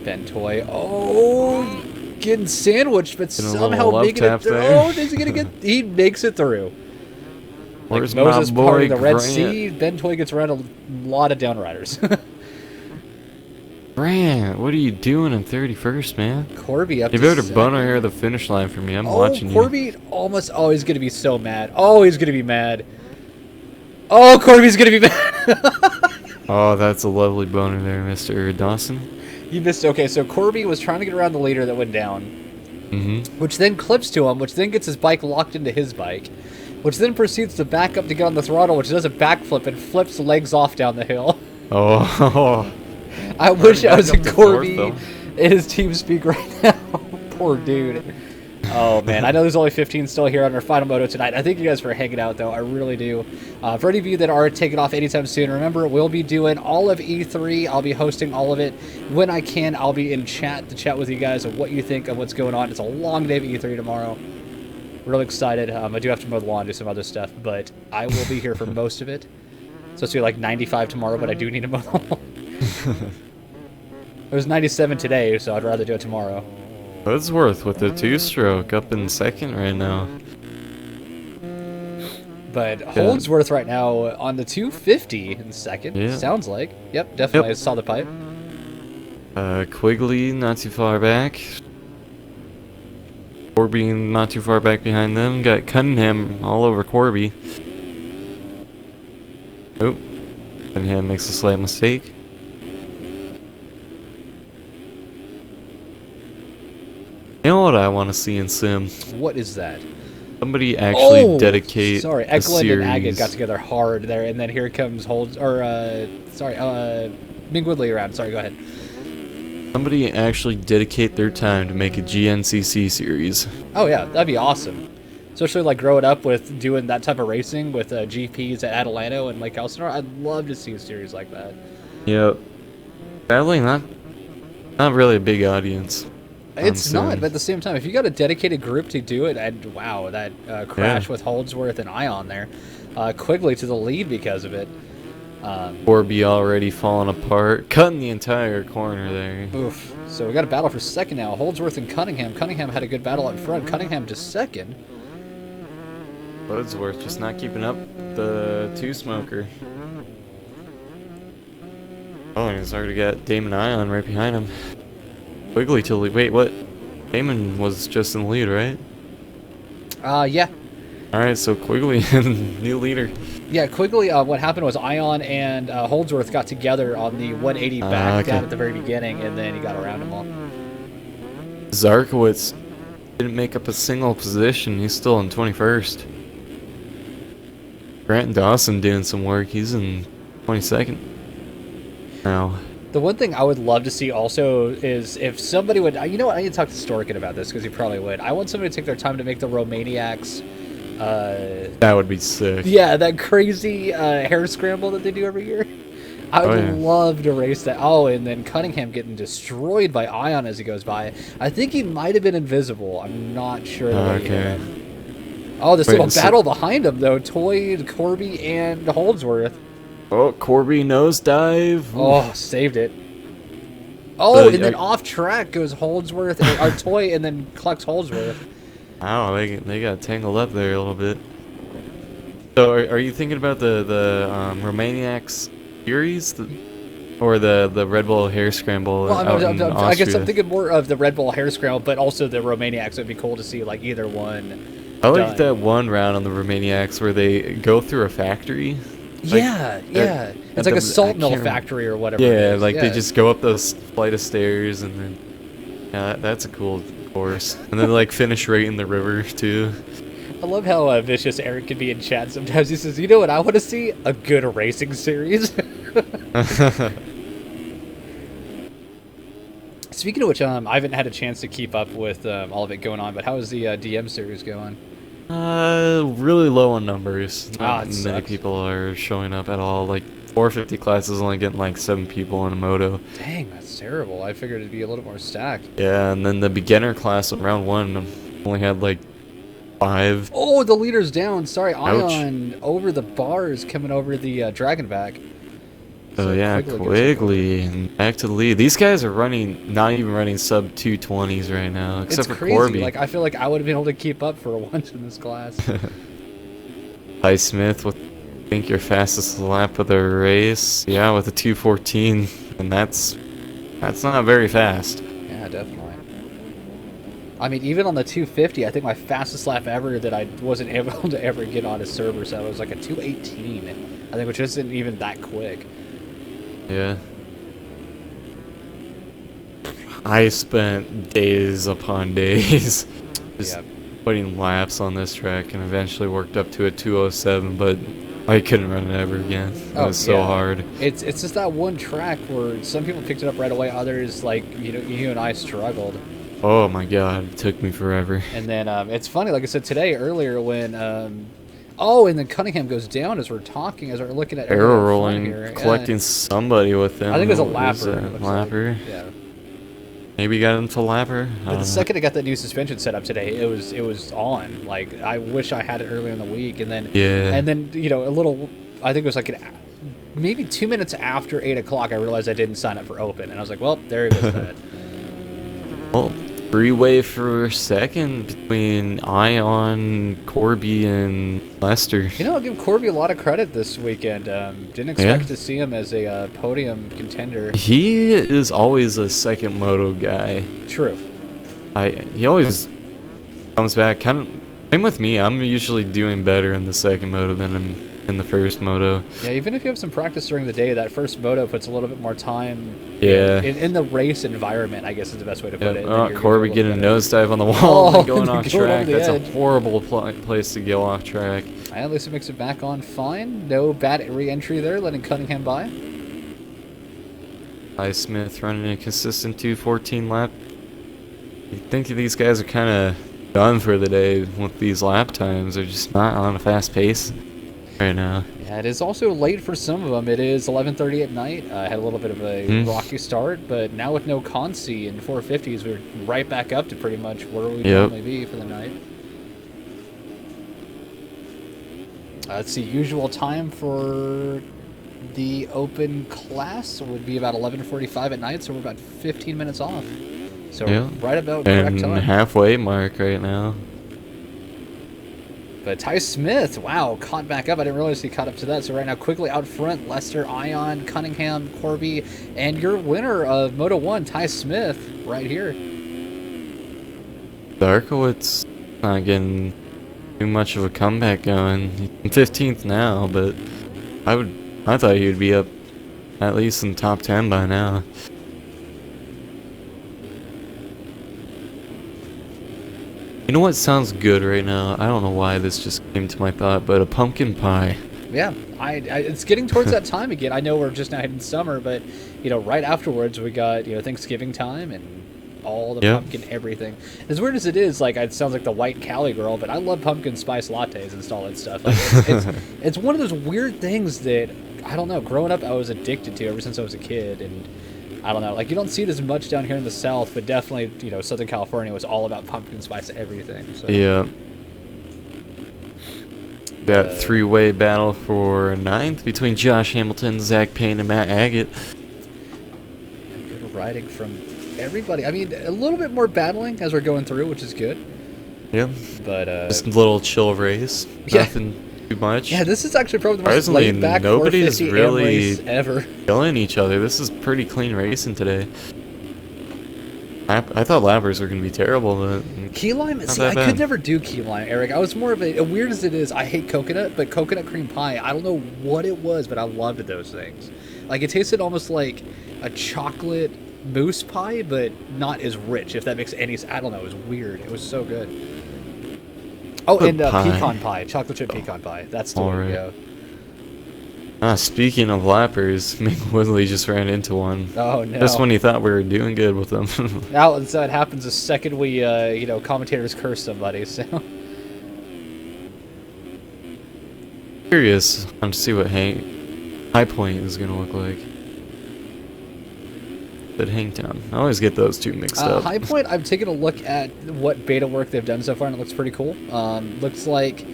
Ben Toy, oh, getting sandwiched, but Getting a somehow little love making it tap through. there. Oh, is he gonna get? He makes it through. Where's Like Moses my boy parting the Red Grant? Sea, Ben Toy gets around a lot of downriders. Grant, what are you doing in 31st, man? Corby up You to better second. bun her the finish line for me. I'm watching Corby almost always gonna be so mad. Always gonna be mad. Oh, Corby's gonna be mad. you. Oh, that's a lovely boner there, Mr. Dawson. You missed. Okay, so Corby was trying to get around the leader that went down, which then clips to him, which then gets his bike locked into his bike, which then proceeds to back up to get on the throttle, which does a backflip and flips legs off down the hill. Oh. I wish I was Back a up to Corby fourth, in his team speak right now. Poor dude. Oh, man. I know there's only 15 still here on our final moto tonight. I thank you guys for hanging out, though. I really do. For any of you that are taking off anytime soon, remember, we'll be doing all of E3. I'll be hosting all of it. When I can, I'll be in chat to chat with you guys of what you think of what's going on. It's a long day of E3 tomorrow. Really excited. I do have to mow the lawn and do some other stuff, but I will be here for most of it. So it's like 95 tomorrow, but I do need to mow the lawn. It was 97 today, so I'd rather do it tomorrow. Woodsworth with the two-stroke up in second right now. But Holdsworth right now on the 250 in second, Yeah. sounds like. Yep, definitely Yep. saw the pipe. Quigley not too far back. Corby not too far back behind them. Got Cunningham all over Corby. Oh, Cunningham makes a slight mistake. You know what I want to see in Sim? What is that? Somebody actually dedicate Sorry, a Eklund and Agate series. got together hard there, and then here comes Ming Woodley around. Sorry, go ahead. Somebody actually dedicate their time to make a GNCC series. Oh yeah, that'd be awesome. Especially like growing up with doing that type of racing with GPs at Adelanto and Lake Elsinore. I'd love to see a series like that. Yep. Sadly, not really a big audience. It's not, but at the same time, if you got a dedicated group to do it, and wow, that crash with Holdsworth and Ion there, Quigley to the lead because of it. Corby already falling apart, cutting the entire corner there. Oof. So we got a battle for second now. Holdsworth and Cunningham. Cunningham had a good battle up front. Cunningham to second. Woodsworth just not keeping up the two-smoker. Oh, and he's already got Damon Ion right behind him. Quigley till wait, what? Damon was just in the lead, right? Yeah. All right, so Quigley, new leader. Yeah, Quigley, what happened was Ion and Holdsworth got together on the 180 back down at the very beginning, and then he got around them all. Zarkowitz didn't make up a single position. He's still in 21st. Grant Dawson doing some work. He's in 22nd now. The one thing I would love to see also is if somebody would, you know what, I need to talk to Storkin about this because he probably would. I want somebody to take their time to make the Romaniacs. That would be sick. Yeah, that crazy hair scramble that they do every year. I would love to race that. Oh, and then Cunningham getting destroyed by Ion as he goes by. I think he might have been invisible. I'm not sure. Okay. Oh, this little battle behind him, though. Toy, Corby, and Holdsworth. Oh, Corby nosedive. Oh, saved it. Oh, and then off track goes Holdsworth, or Toy, and then collects Holdsworth. Wow, they got tangled up there a little bit. So, are you thinking about the Romaniacs series, or the Red Bull hair scramble? Well, I guess I'm thinking more of the Red Bull hair scramble, but also the Romaniacs. It'd be cool to see like either one. I like that one round on the Romaniacs where they go through a factory. Yeah. It's like a salt mill factory or whatever. Yeah, like they just go up those flight of stairs and then that's a cool course. And then like finish right in the river too. I love how vicious Eric can be in chat sometimes. He says, "You know what I want to see? A good racing series." Speaking of which, I haven't had a chance to keep up with all of it going on, but how is the DM series going? Really low on numbers. Not many sucks. people are showing up at all. Like 450 class is only getting like 7 people in a moto. Dang, that's terrible. I figured it'd be a little more stacked. Yeah, and then the beginner class of round 1 only had like 5. Oh, the leader's down. Sorry, Ouch. Ion over the bars coming over the Dragonback. So yeah, Quigley and back to the lead. These guys are not even running sub 220s right now, except for crazy. Corby. Like I feel like I would have been able to keep up for once in this class. Ty Smith with I think your fastest lap of the race. Yeah, with a 214, and that's not very fast. Yeah, definitely. I mean, even on the 250, I think my fastest lap ever that I wasn't able to ever get on a server set was like a 218. I think, which isn't even that quick. Yeah. I spent days upon days just putting laps on this track and eventually worked up to a 207, but I couldn't run it ever again. It was so hard. It's just that one track where some people picked it up right away, others, like, you and I struggled. Oh my god, it took me forever. And then it's funny, like I said today earlier when and then Cunningham goes down as we're talking, as we're looking at arrow rolling here. Collecting somebody with him. I think it was a lapper. Lapper. Like. Yeah. Maybe got into lapper. But the second I got that new suspension set up today, it was on. Like I wish I had it earlier in the week, and then a little. I think it was like maybe 2 minutes after 8 o'clock, I realized I didn't sign up for Open, and I was like, well, there it is. That. Well, three-way for second between Ion, Corby, and Lester. I'll give Corby a lot of credit this weekend. Didn't expect to see him as a podium contender. He is always a second moto guy. True. He always comes back. Same with me. I'm usually doing better in the second moto than in the first moto. Yeah, even if you have some practice during the day, that first moto puts a little bit more time. Yeah. In the race environment, I guess is the best way to put it. Corby getting a nosedive on the wall and going off track. That's edge. A horrible place to go off track. At least it makes it back on fine. No bad re-entry there, letting Cunningham by. Ty Smith running a consistent 214 lap. You'd think these guys are kind of done for the day with these lap times. They're just not on a fast pace right now. Yeah, it is also late for some of them. It is 11:30 at night. Had a little bit of a rocky start, but now with no Consi and 450s, we're right back up to pretty much where we normally be for the night. Let's see, usual time for the open class would be about 11:45 at night, so we're about 15 minutes off. So right about correct time. Halfway mark right now. But Ty Smith, wow, caught back up. I didn't realize he caught up to that. So right now, quickly out front, Lester, Ion, Cunningham, Corby, and your winner of Moto 1, Ty Smith, right here. Zarkowitz not getting too much of a comeback going. He's 15th now, but I thought he would be up at least in top 10 by now. You know what sounds good right now? I don't know why this just came to my thought, but a pumpkin pie. Yeah, it's getting towards that time again. I know we're just now hitting summer, but right afterwards we got Thanksgiving time and all the pumpkin everything. As weird as it is, like it sounds like the white Cali girl, but I love pumpkin spice lattes and all that stuff. Like it's one of those weird things that I don't know. Growing up, I was addicted to ever since I was a kid, and I don't know. Like you don't see it as much down here in the South, but definitely Southern California was all about pumpkin spice everything. So. Yeah. That three-way battle for 9th between Josh Hamilton, Zach Payne, and Matt Agate. Good riding from everybody. I mean, a little bit more battling as we're going through, which is good. Yeah. But just a little chill race. Yeah. Nothing too much. Yeah, this is actually probably the most laid-back 450 really race ever. Killing each other. This is pretty clean racing today. I thought lappers were going to be terrible, but key lime. See, I could never do key lime, Eric. I was more of a weird as it is. I hate coconut, but coconut cream pie. I don't know what it was, but I loved those things. Like it tasted almost like a chocolate mousse pie, but not as rich. If that makes any sense. I don't know. It was weird. It was so good. Oh, and pecan pie, chocolate chip pecan pie. That's the way to go. Speaking of lappers, Mick Woodley just ran into one. Oh no! Just when he thought we were doing good with them. Now that happens the second we, commentators curse somebody. So curious to see what High Point is gonna look like. But Hangtown, I always get those two mixed up. High Point, I've taken a look at what beta work they've done so far, and it looks pretty cool. Looks like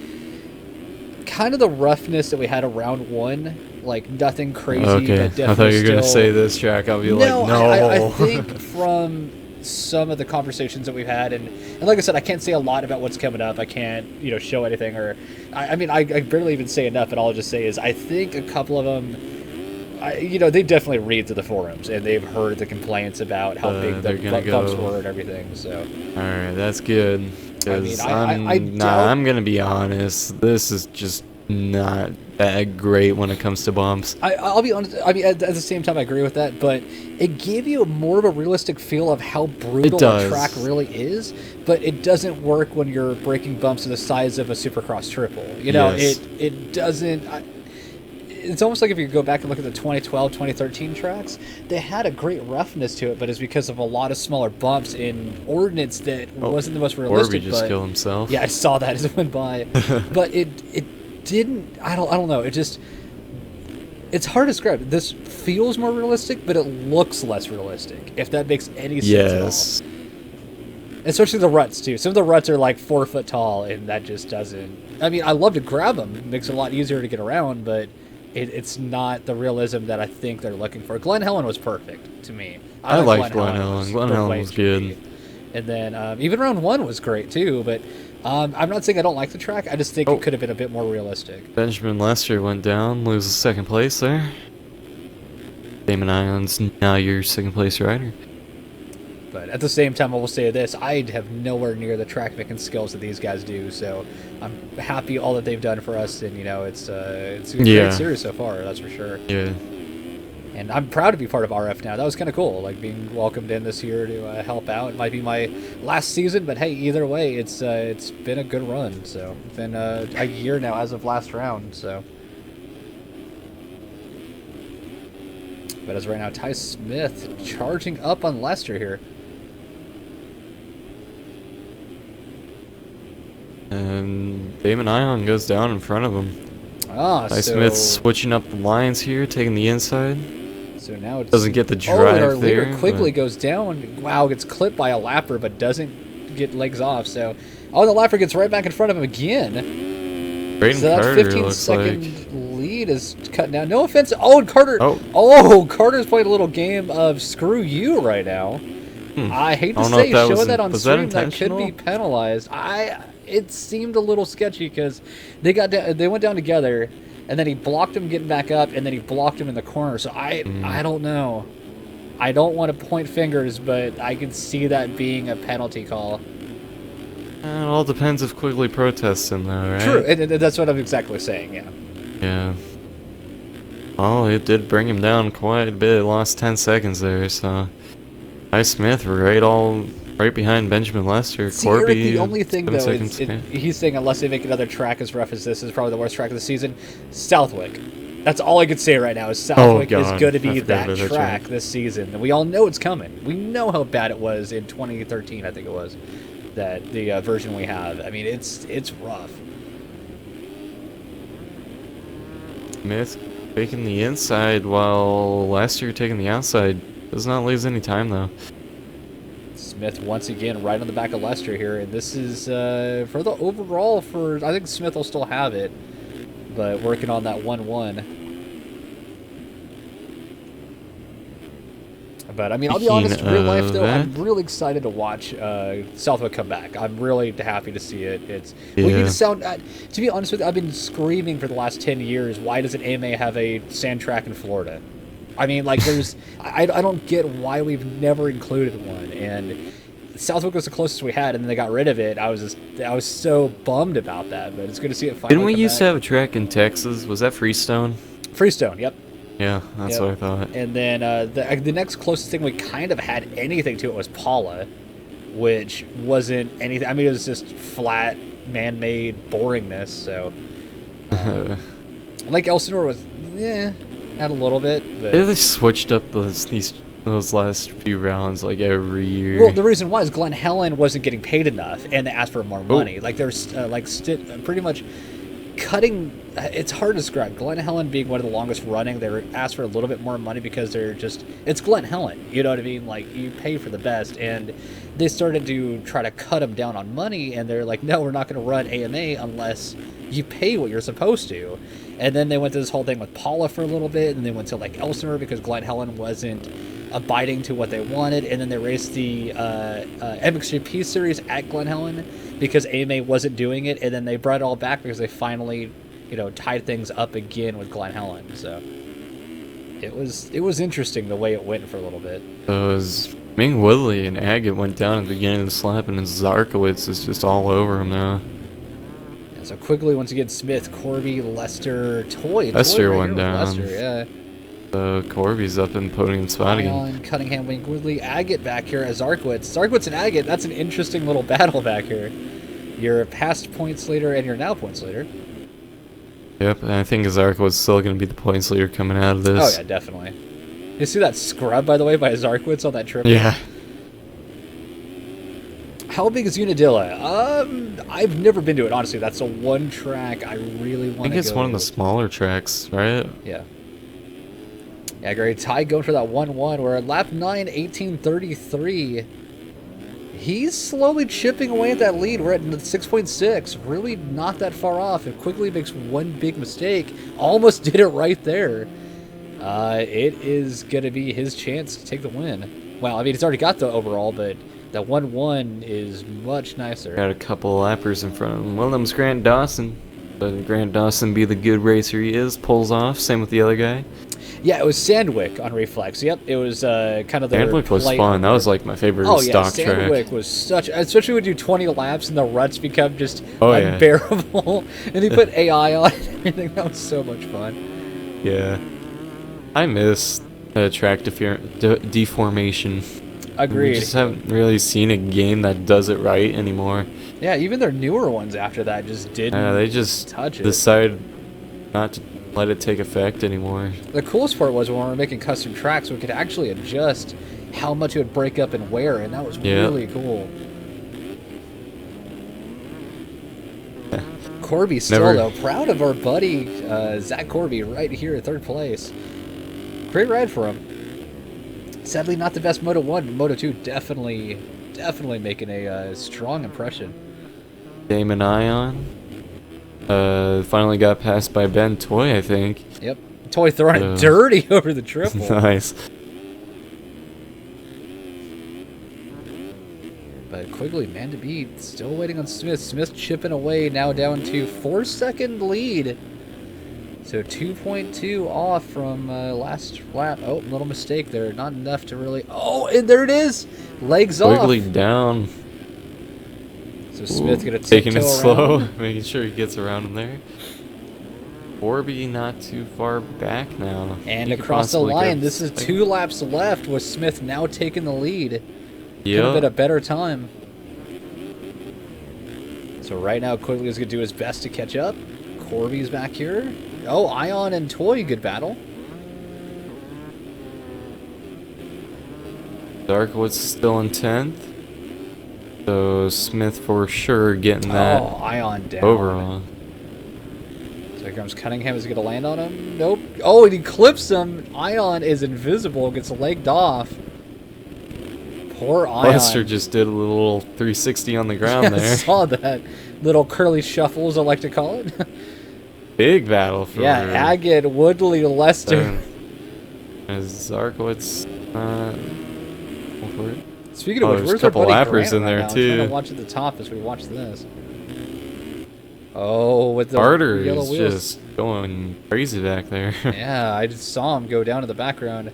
kind of the roughness that we had around 1, like nothing crazy. Okay, but I thought you were going to say this track. I'll be no. I think from some of the conversations that we've had, and like I said, I can't say a lot about what's coming up. I can't, show anything, or I barely even say enough, and all I'll just say is I think a couple of them, they definitely read through the forums, and they've heard the complaints about how big the bumps were and everything, so. All right, that's good. I'm gonna be honest. This is just not that great when it comes to bumps. I'll be honest. I mean, at the same time, I agree with that. But it gave you more of a realistic feel of how brutal the track really is. But it doesn't work when you're breaking bumps the size of a Supercross triple. It doesn't. It's almost like if you go back and look at the 2012, 2013 tracks, they had a great roughness to it, but it's because of a lot of smaller bumps in ordnance that wasn't the most realistic. Orby just killed himself. Yeah, I saw that as it went by. But it didn't. I don't know. It's hard to describe. This feels more realistic, but it looks less realistic. If that makes any sense at all. Especially the ruts too. Some of the ruts are like 4 foot tall, and that just doesn't. I mean, I love to grab them. It makes it a lot easier to get around, but. It's not the realism that I think they're looking for. Glen Helen was perfect to me. I liked Glen Helen. Glen Helen was good. And then even round 1 was great too. But I'm not saying I don't like the track. I just think it could have been a bit more realistic. Benjamin Lester went down, loses 2nd place there. Damon Ions now your 2nd place rider. But at the same time, I will say this: I have nowhere near the track making skills that these guys do. So I'm happy all that they've done for us, and it's a great series so far. That's for sure. Yeah. And I'm proud to be part of RF now. That was kind of cool, like being welcomed in this year to help out. It might be my last season, but hey, either way, it's been a good run. So it's been a year now as of last round. So. But as of right now, Ty Smith charging up on Lester here. And Damon Ion goes down in front of him. Ty Smith switching up the lines here, taking the inside. So now it doesn't get the drive our there. Leader quickly goes down. Wow, gets clipped by a lapper, but doesn't get legs off. So, the lapper gets right back in front of him again. Braden so that Carter 15-second lead is cutting down. No offense. And Carter. Carter's playing a little game of screw you right now. I hate to say, showing that on stream, that could be penalized. It seemed a little sketchy because they went down together, and then he blocked him getting back up, and then he blocked him in the corner. So I don't know. I don't want to point fingers, but I can see that being a penalty call. It all depends if Quigley protests him, though, right? True, and that's what I'm exactly saying, yeah. Yeah. Well, it did bring him down quite a bit. Lost 10 seconds there, so... Ty Smith right behind Benjamin Lester. See, Corby, Eric, the only thing, 7 though, seconds. is he's saying unless they make another track as rough as this is probably the worst track of the season, Southwick. That's all I could say right now is Southwick is God. going to be I forgot that about that track track. this season. And we all know it's coming. We know how bad it was in 2013, I think it was, that the version we have. I mean, it's rough. Smith taking the inside while Lester taking the outside. Does not lose any time, though. Smith once again right on the back of Lester here, and this is for the overall for I think Smith will still have it, but working on that 1-1. But I mean, I'll be honest, real life though, I'm really excited to watch Southwick come back. I'm really happy to see it. We need to sound. To be honest with you, I've been screaming for the last 10 years. Why doesn't AMA have a sand track in Florida? I mean, like, I don't get why we've never included one. And Southwick was the closest we had, and then they got rid of it. I was so bummed about that. But it's good to see it finally. Didn't we come used back. to have a track in Texas? Was that Freestone? Freestone? Yep. Yeah, that's what I thought. And then the next closest thing we kind of had anything to it was Paula, which wasn't anything. I mean, it was just flat, man-made boringness. So, like Elsinore was, had a little bit. But They switched up those last few rounds like every year. well, the reason why is Glen Helen wasn't getting paid enough, and they asked for more money. Like there's pretty much cutting. It's hard to describe. Glen Helen being one of the longest running, they were asked for a little bit more money because it's Glen Helen. You know what I mean? Like you pay for the best, and they started to try to cut them down on money, and they're like, no, we're not going to run AMA unless you pay what you're supposed to. And then they went to this whole thing with Paula for a little bit, and they went to like Elsinore because Glen Helen wasn't abiding to what they wanted, and then they raced the MXGP series at Glen Helen because AMA wasn't doing it, and then they brought it all back because they finally, tied things up again with Glen Helen. So it was interesting the way it went for a little bit. So it was Ming Woodley and Agate went down at the beginning of the slap, and Zarkowitz is just all over him now. Yeah, so quickly, once again, Smith, Corby, Lester, Toy. Lester Toy went here with down. Lester, yeah. So Corby's up in podium spot again. Ion, Cunningham, Wink Woodley, Agate back here as Zarkowitz. Zarkowitz and Agate, that's an interesting little battle back here. Your past points leader and your now points leader. Yep, and I think Zarkowitz is still going to be the points leader coming out of this. Oh, yeah, definitely. You see that scrub, by the way, by Zarkowitz on that trip? Yeah. How big is Unadilla? I've never been to it, honestly. That's the one track I really want to go I think it's one of the to. smaller tracks, right? Yeah. Yeah, great. Ty going for that 1-1. We're at lap 9, 18:33. He's slowly chipping away at that lead. We're at 6.6. Really not that far off. If Quigley makes one big mistake, almost did it right there. It is going to be his chance to take the win. Well, I mean, he's already got the overall, but that 1-1 is much nicer. Got a couple of lappers in front of him. One of them's Grant Dawson. But Grant Dawson, be the good racer he is, pulls off. Same with the other guy. Yeah, it was Sandwick on Reflex. Yep, it was kind of the Sandwick was fun. That was like my favorite stock Sandwick track. was such, especially when you do 20 laps and the ruts become just Oh, yeah. unbearable. And he put AI on it and everything. That was so much fun. Yeah. I miss track deformation. We Agreed. just haven't really seen a game that does it right anymore. Yeah, even their newer ones after that just didn't They just touch it. decide not to let it take effect anymore. The coolest part was when we were making custom tracks, we could actually adjust how much it would break up and wear, and that was really cool. Corby still, though, proud of our buddy Zach Corby right here at third place. Great ride for him. Sadly, not the best Moto 1, but Moto 2 definitely making a strong impression. Damon Ion finally got passed by Ben Toy, I think. Yep. Toy throwing it dirty over the triple. Nice. But Quigley, man to beat, still waiting on Smith. Smith chipping away, now down to 4-second lead. So 2.2 off from last lap. Oh, little mistake there. Not enough to really... Oh, and there it is! Legs Quigley off. down. So Smith gonna taking it tiptoe slow, around. making sure he gets around him there. Corby not too far back now. And He could across the possibly line, get this is second. 2 laps left with Smith now taking the lead. Could have Yep. been a better time. So right now, Quigley is going to do his best to catch up. Corby's back here. Oh, Ion and Toy, good battle. Darkwood's still in 10th. So Smith for sure getting that Oh, Ion down. overall. So here comes Cunningham. Is he going to land on him? Nope. Oh, and he clips him. Ion is invisible. Gets legged off. Poor Ion. Lester just did a little 360 on the ground I there. saw that. Little curly shuffle, as I like to call it. Big battle for Yeah, Agate, Woodley, Lester. As Zarkowitz go for it. Speaking of Oh, which, there's where's a couple our buddy lappers Grant in right there, now? I'm too. trying to watch at the top as we watch this. Oh, with the Carter yellow is wheels. just going crazy back there. Yeah, I just saw him go down to the background.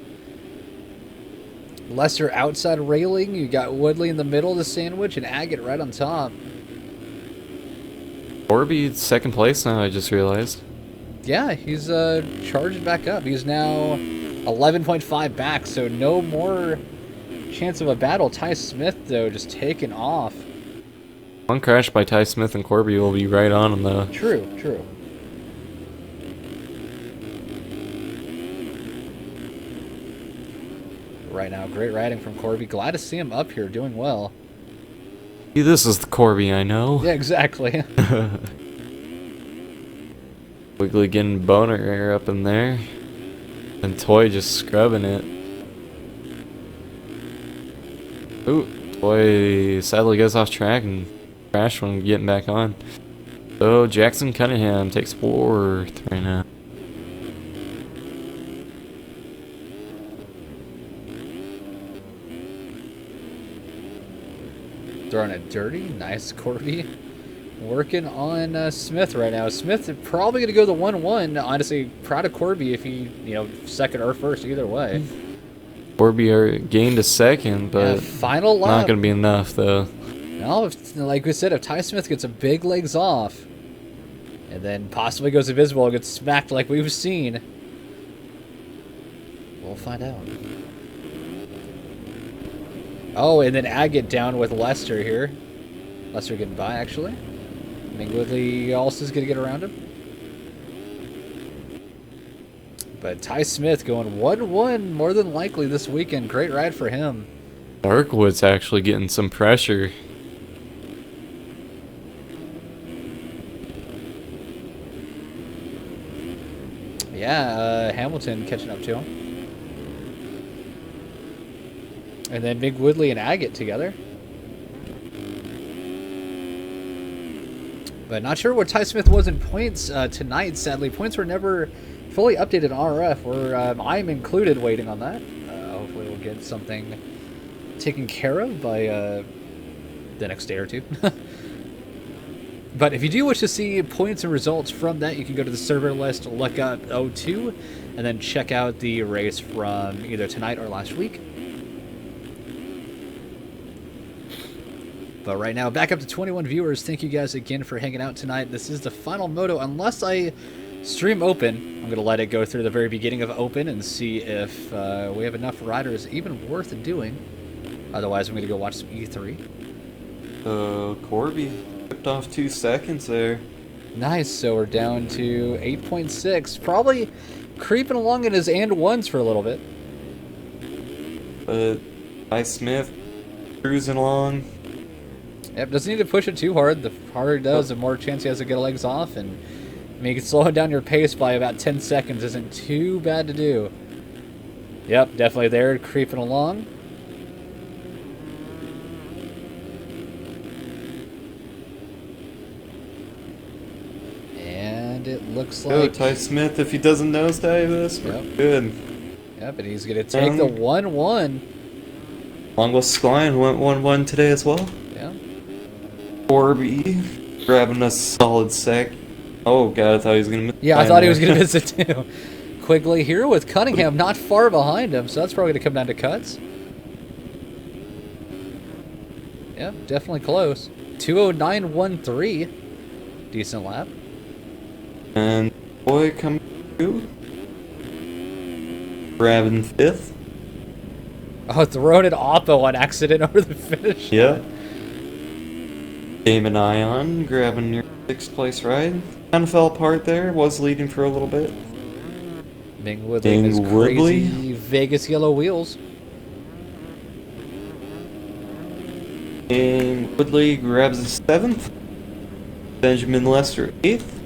Lester outside railing. You got Woodley in the middle of the sandwich and Agate right on top. Corby second place now, I just realized. Yeah, he's charging back up. He's now 11.5 back, so no more chance of a battle. Ty Smith, though, just taking off. One crash by Ty Smith and Corby will be right on him, though. True, true. Right now, great riding from Corby. Glad to see him up here doing well. See, this is the Corby I know. Yeah, exactly. Wiggly getting boner air up in there. And Toy just scrubbing it. Ooh, Toy sadly goes off track and crashed when getting back on. So Jackson Cunningham takes 4th right now. Throwing it dirty. Nice, Corby. Working on Smith right now. Smith is probably going to go the 1-1. Honestly, proud of Corby if he, second or first, either way. Corby gained a second, Yeah, but final lap. not going to be enough, though. No, like we said, if Ty Smith gets a big legs off, and then possibly goes invisible and gets smacked like we've seen, we'll find out. Oh, and then Agate down with Lester here. Lester getting by, actually. I think Woodley also is going to get around him. But Ty Smith going 1-1 more than likely this weekend. Great ride for him. Darkwood's actually getting some pressure. Yeah, Hamilton catching up to him. And then Big Woodley and Agate together. But not sure where Ty Smith was in points tonight, sadly. Points were never fully updated on RF, or I'm included waiting on that. Hopefully we'll get something taken care of by the next day or two. But if you do wish to see points and results from that, you can go to the server list, look up O2, and then check out the race from either tonight or last week. But right now, back up to 21 viewers. Thank you guys again for hanging out tonight. This is the final moto. Unless I stream Open, I'm going to let it go through the very beginning of Open and see if we have enough riders even worth doing. Otherwise, I'm going to go watch some E3. Corby tipped off 2 seconds there. Nice. So we're down to 8.6. Probably creeping along in his and ones for a little bit. Ty Smith cruising along. Yep, doesn't need to push it too hard. The harder it does, the more chance he has to get legs off. And you can slow down your pace by about 10 seconds. Isn't too bad to do. Yep, definitely there, creeping along. And it looks Go, like... Ty Smith, if he doesn't nosedive this, we're Yep. good. Yep, and he's going to take the 1-1. Longwest Squine went 1-1 today as well. Yeah. Corby grabbing a solid sec. Oh god, I thought he was gonna miss. Yeah, I thought he was going to miss it too. Quigley here with Cunningham not far behind him, so that's probably going to come down to cuts. Yep, definitely close. 2:09.13. Decent lap. And boy coming through. Grabbing 5th. Oh, throwing it Oppo on accident over the finish. Yep. Damon Ion grabbing your 6th place ride. Kind of fell apart there. Was leading for a little bit. Ming Woodley and his Woodley. crazy Vegas yellow wheels. And Woodley grabs the 7th. Benjamin Lester 8th.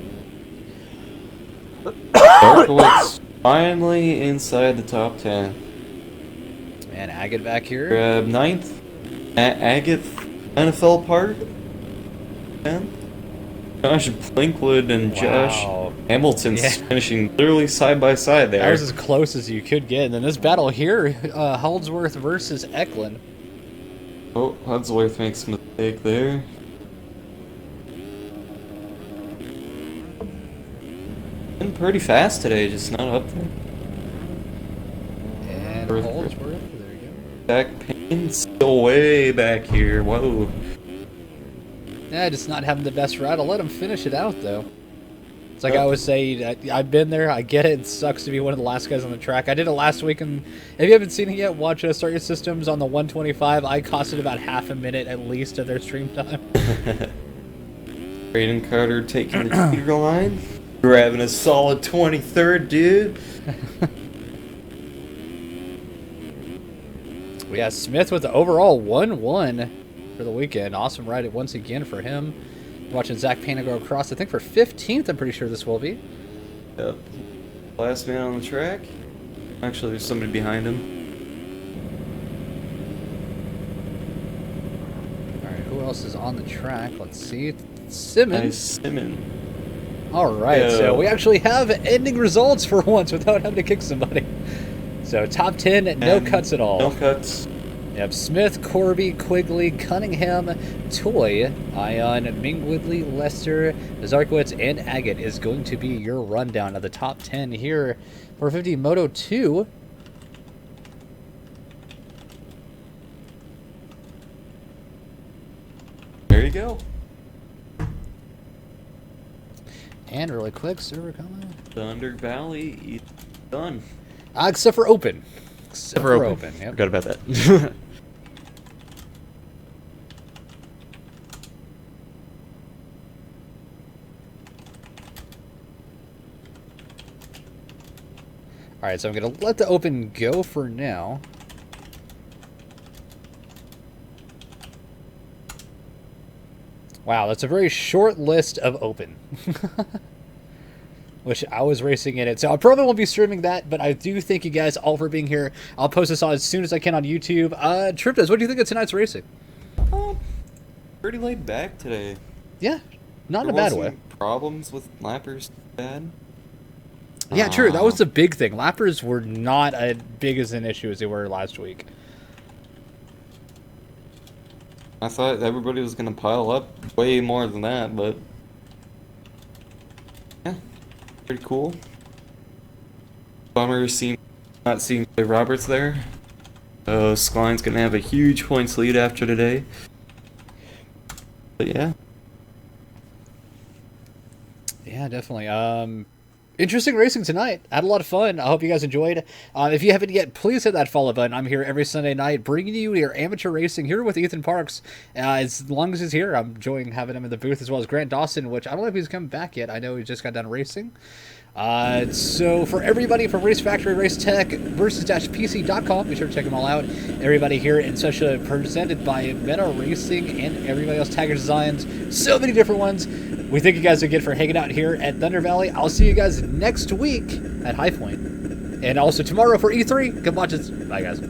Darkowitz finally inside the top 10. And Agate back here. Grab 9th. Agate kind of fell apart. 10th. Josh Blinkwood and Josh Wow. Hamilton's Yeah. finishing literally side by side there. That was as close as you could get. And then this battle here, Holdsworth versus Eklund. Oh, Hudsworth makes a mistake there. Been pretty fast today, just not up there. And Worth- Holdsworth, there you go. Back pain still way back here. Whoa. Yeah, just not having the best ride. I'll let him finish it out, though. It's like I always say, I've been there. I get it. It sucks to be one of the last guys on the track. I did it last week, and if you haven't seen it yet, watch Start Your Systems on the 125. I costed about half a minute at least of their stream time. Braden Carter taking the leader line. Grabbing a solid 23rd, dude. Yeah, Smith with the overall 1-1 for the weekend. Awesome ride once again for him. Watching Zach Payne go across, I think for 15th, I'm pretty sure this will be. Yep. Last man on the track. Actually, there's somebody behind him. Alright, who else is on the track? Let's see. Simmons. Nice Simmons. Alright, Yeah. so we actually have ending results for once without having to kick somebody. So top 10, no And cuts at all. No cuts. Yep, Smith, Corby, Quigley, Cunningham, Toy, Ion, Ming Woodley, Lester, Zarkowitz, and Agate is going to be your rundown of the top 10 here for 50 Moto 2. There you go. And really quick, server comment. Thunder Valley done. Except for open. Except for open. Yep. Forgot about that. Alright, so I'm going to let the open go for now. Wow, that's a very short list of open. Which I was racing in it. So I probably won't be streaming that, but I do thank you guys all for being here. I'll post this on as soon as I can on YouTube. Triptas, what do you think of tonight's racing? Pretty laid back today. Yeah, not in a There bad way. wasn't problems with lappers bad. Yeah, true. That was the big thing. Lappers were not as big as an issue as they were last week. I thought everybody was gonna pile up way more than that, but yeah, pretty cool. Bummer not seeing Clay Roberts there. Skline's gonna have a huge points lead after today. But yeah. Yeah, definitely. Interesting racing tonight. Had a lot of fun. I hope you guys enjoyed. If you haven't yet, please hit that follow button. I'm here every Sunday night bringing you your amateur racing here with Ethan Parks. As long as he's here, I'm enjoying having him in the booth, as well as Grant Dawson, which I don't know if he's come back yet. I know he just got done racing. So for everybody from Race Factory, Race Tech, versus-pc.com, be sure to check them all out. Everybody here in Susha, presented by Meta Racing and everybody else, Taggart Designs, so many different ones. We thank you guys again for hanging out here at Thunder Valley. I'll see you guys next week at High Point. And also tomorrow for E3. Come watch us. Bye, guys.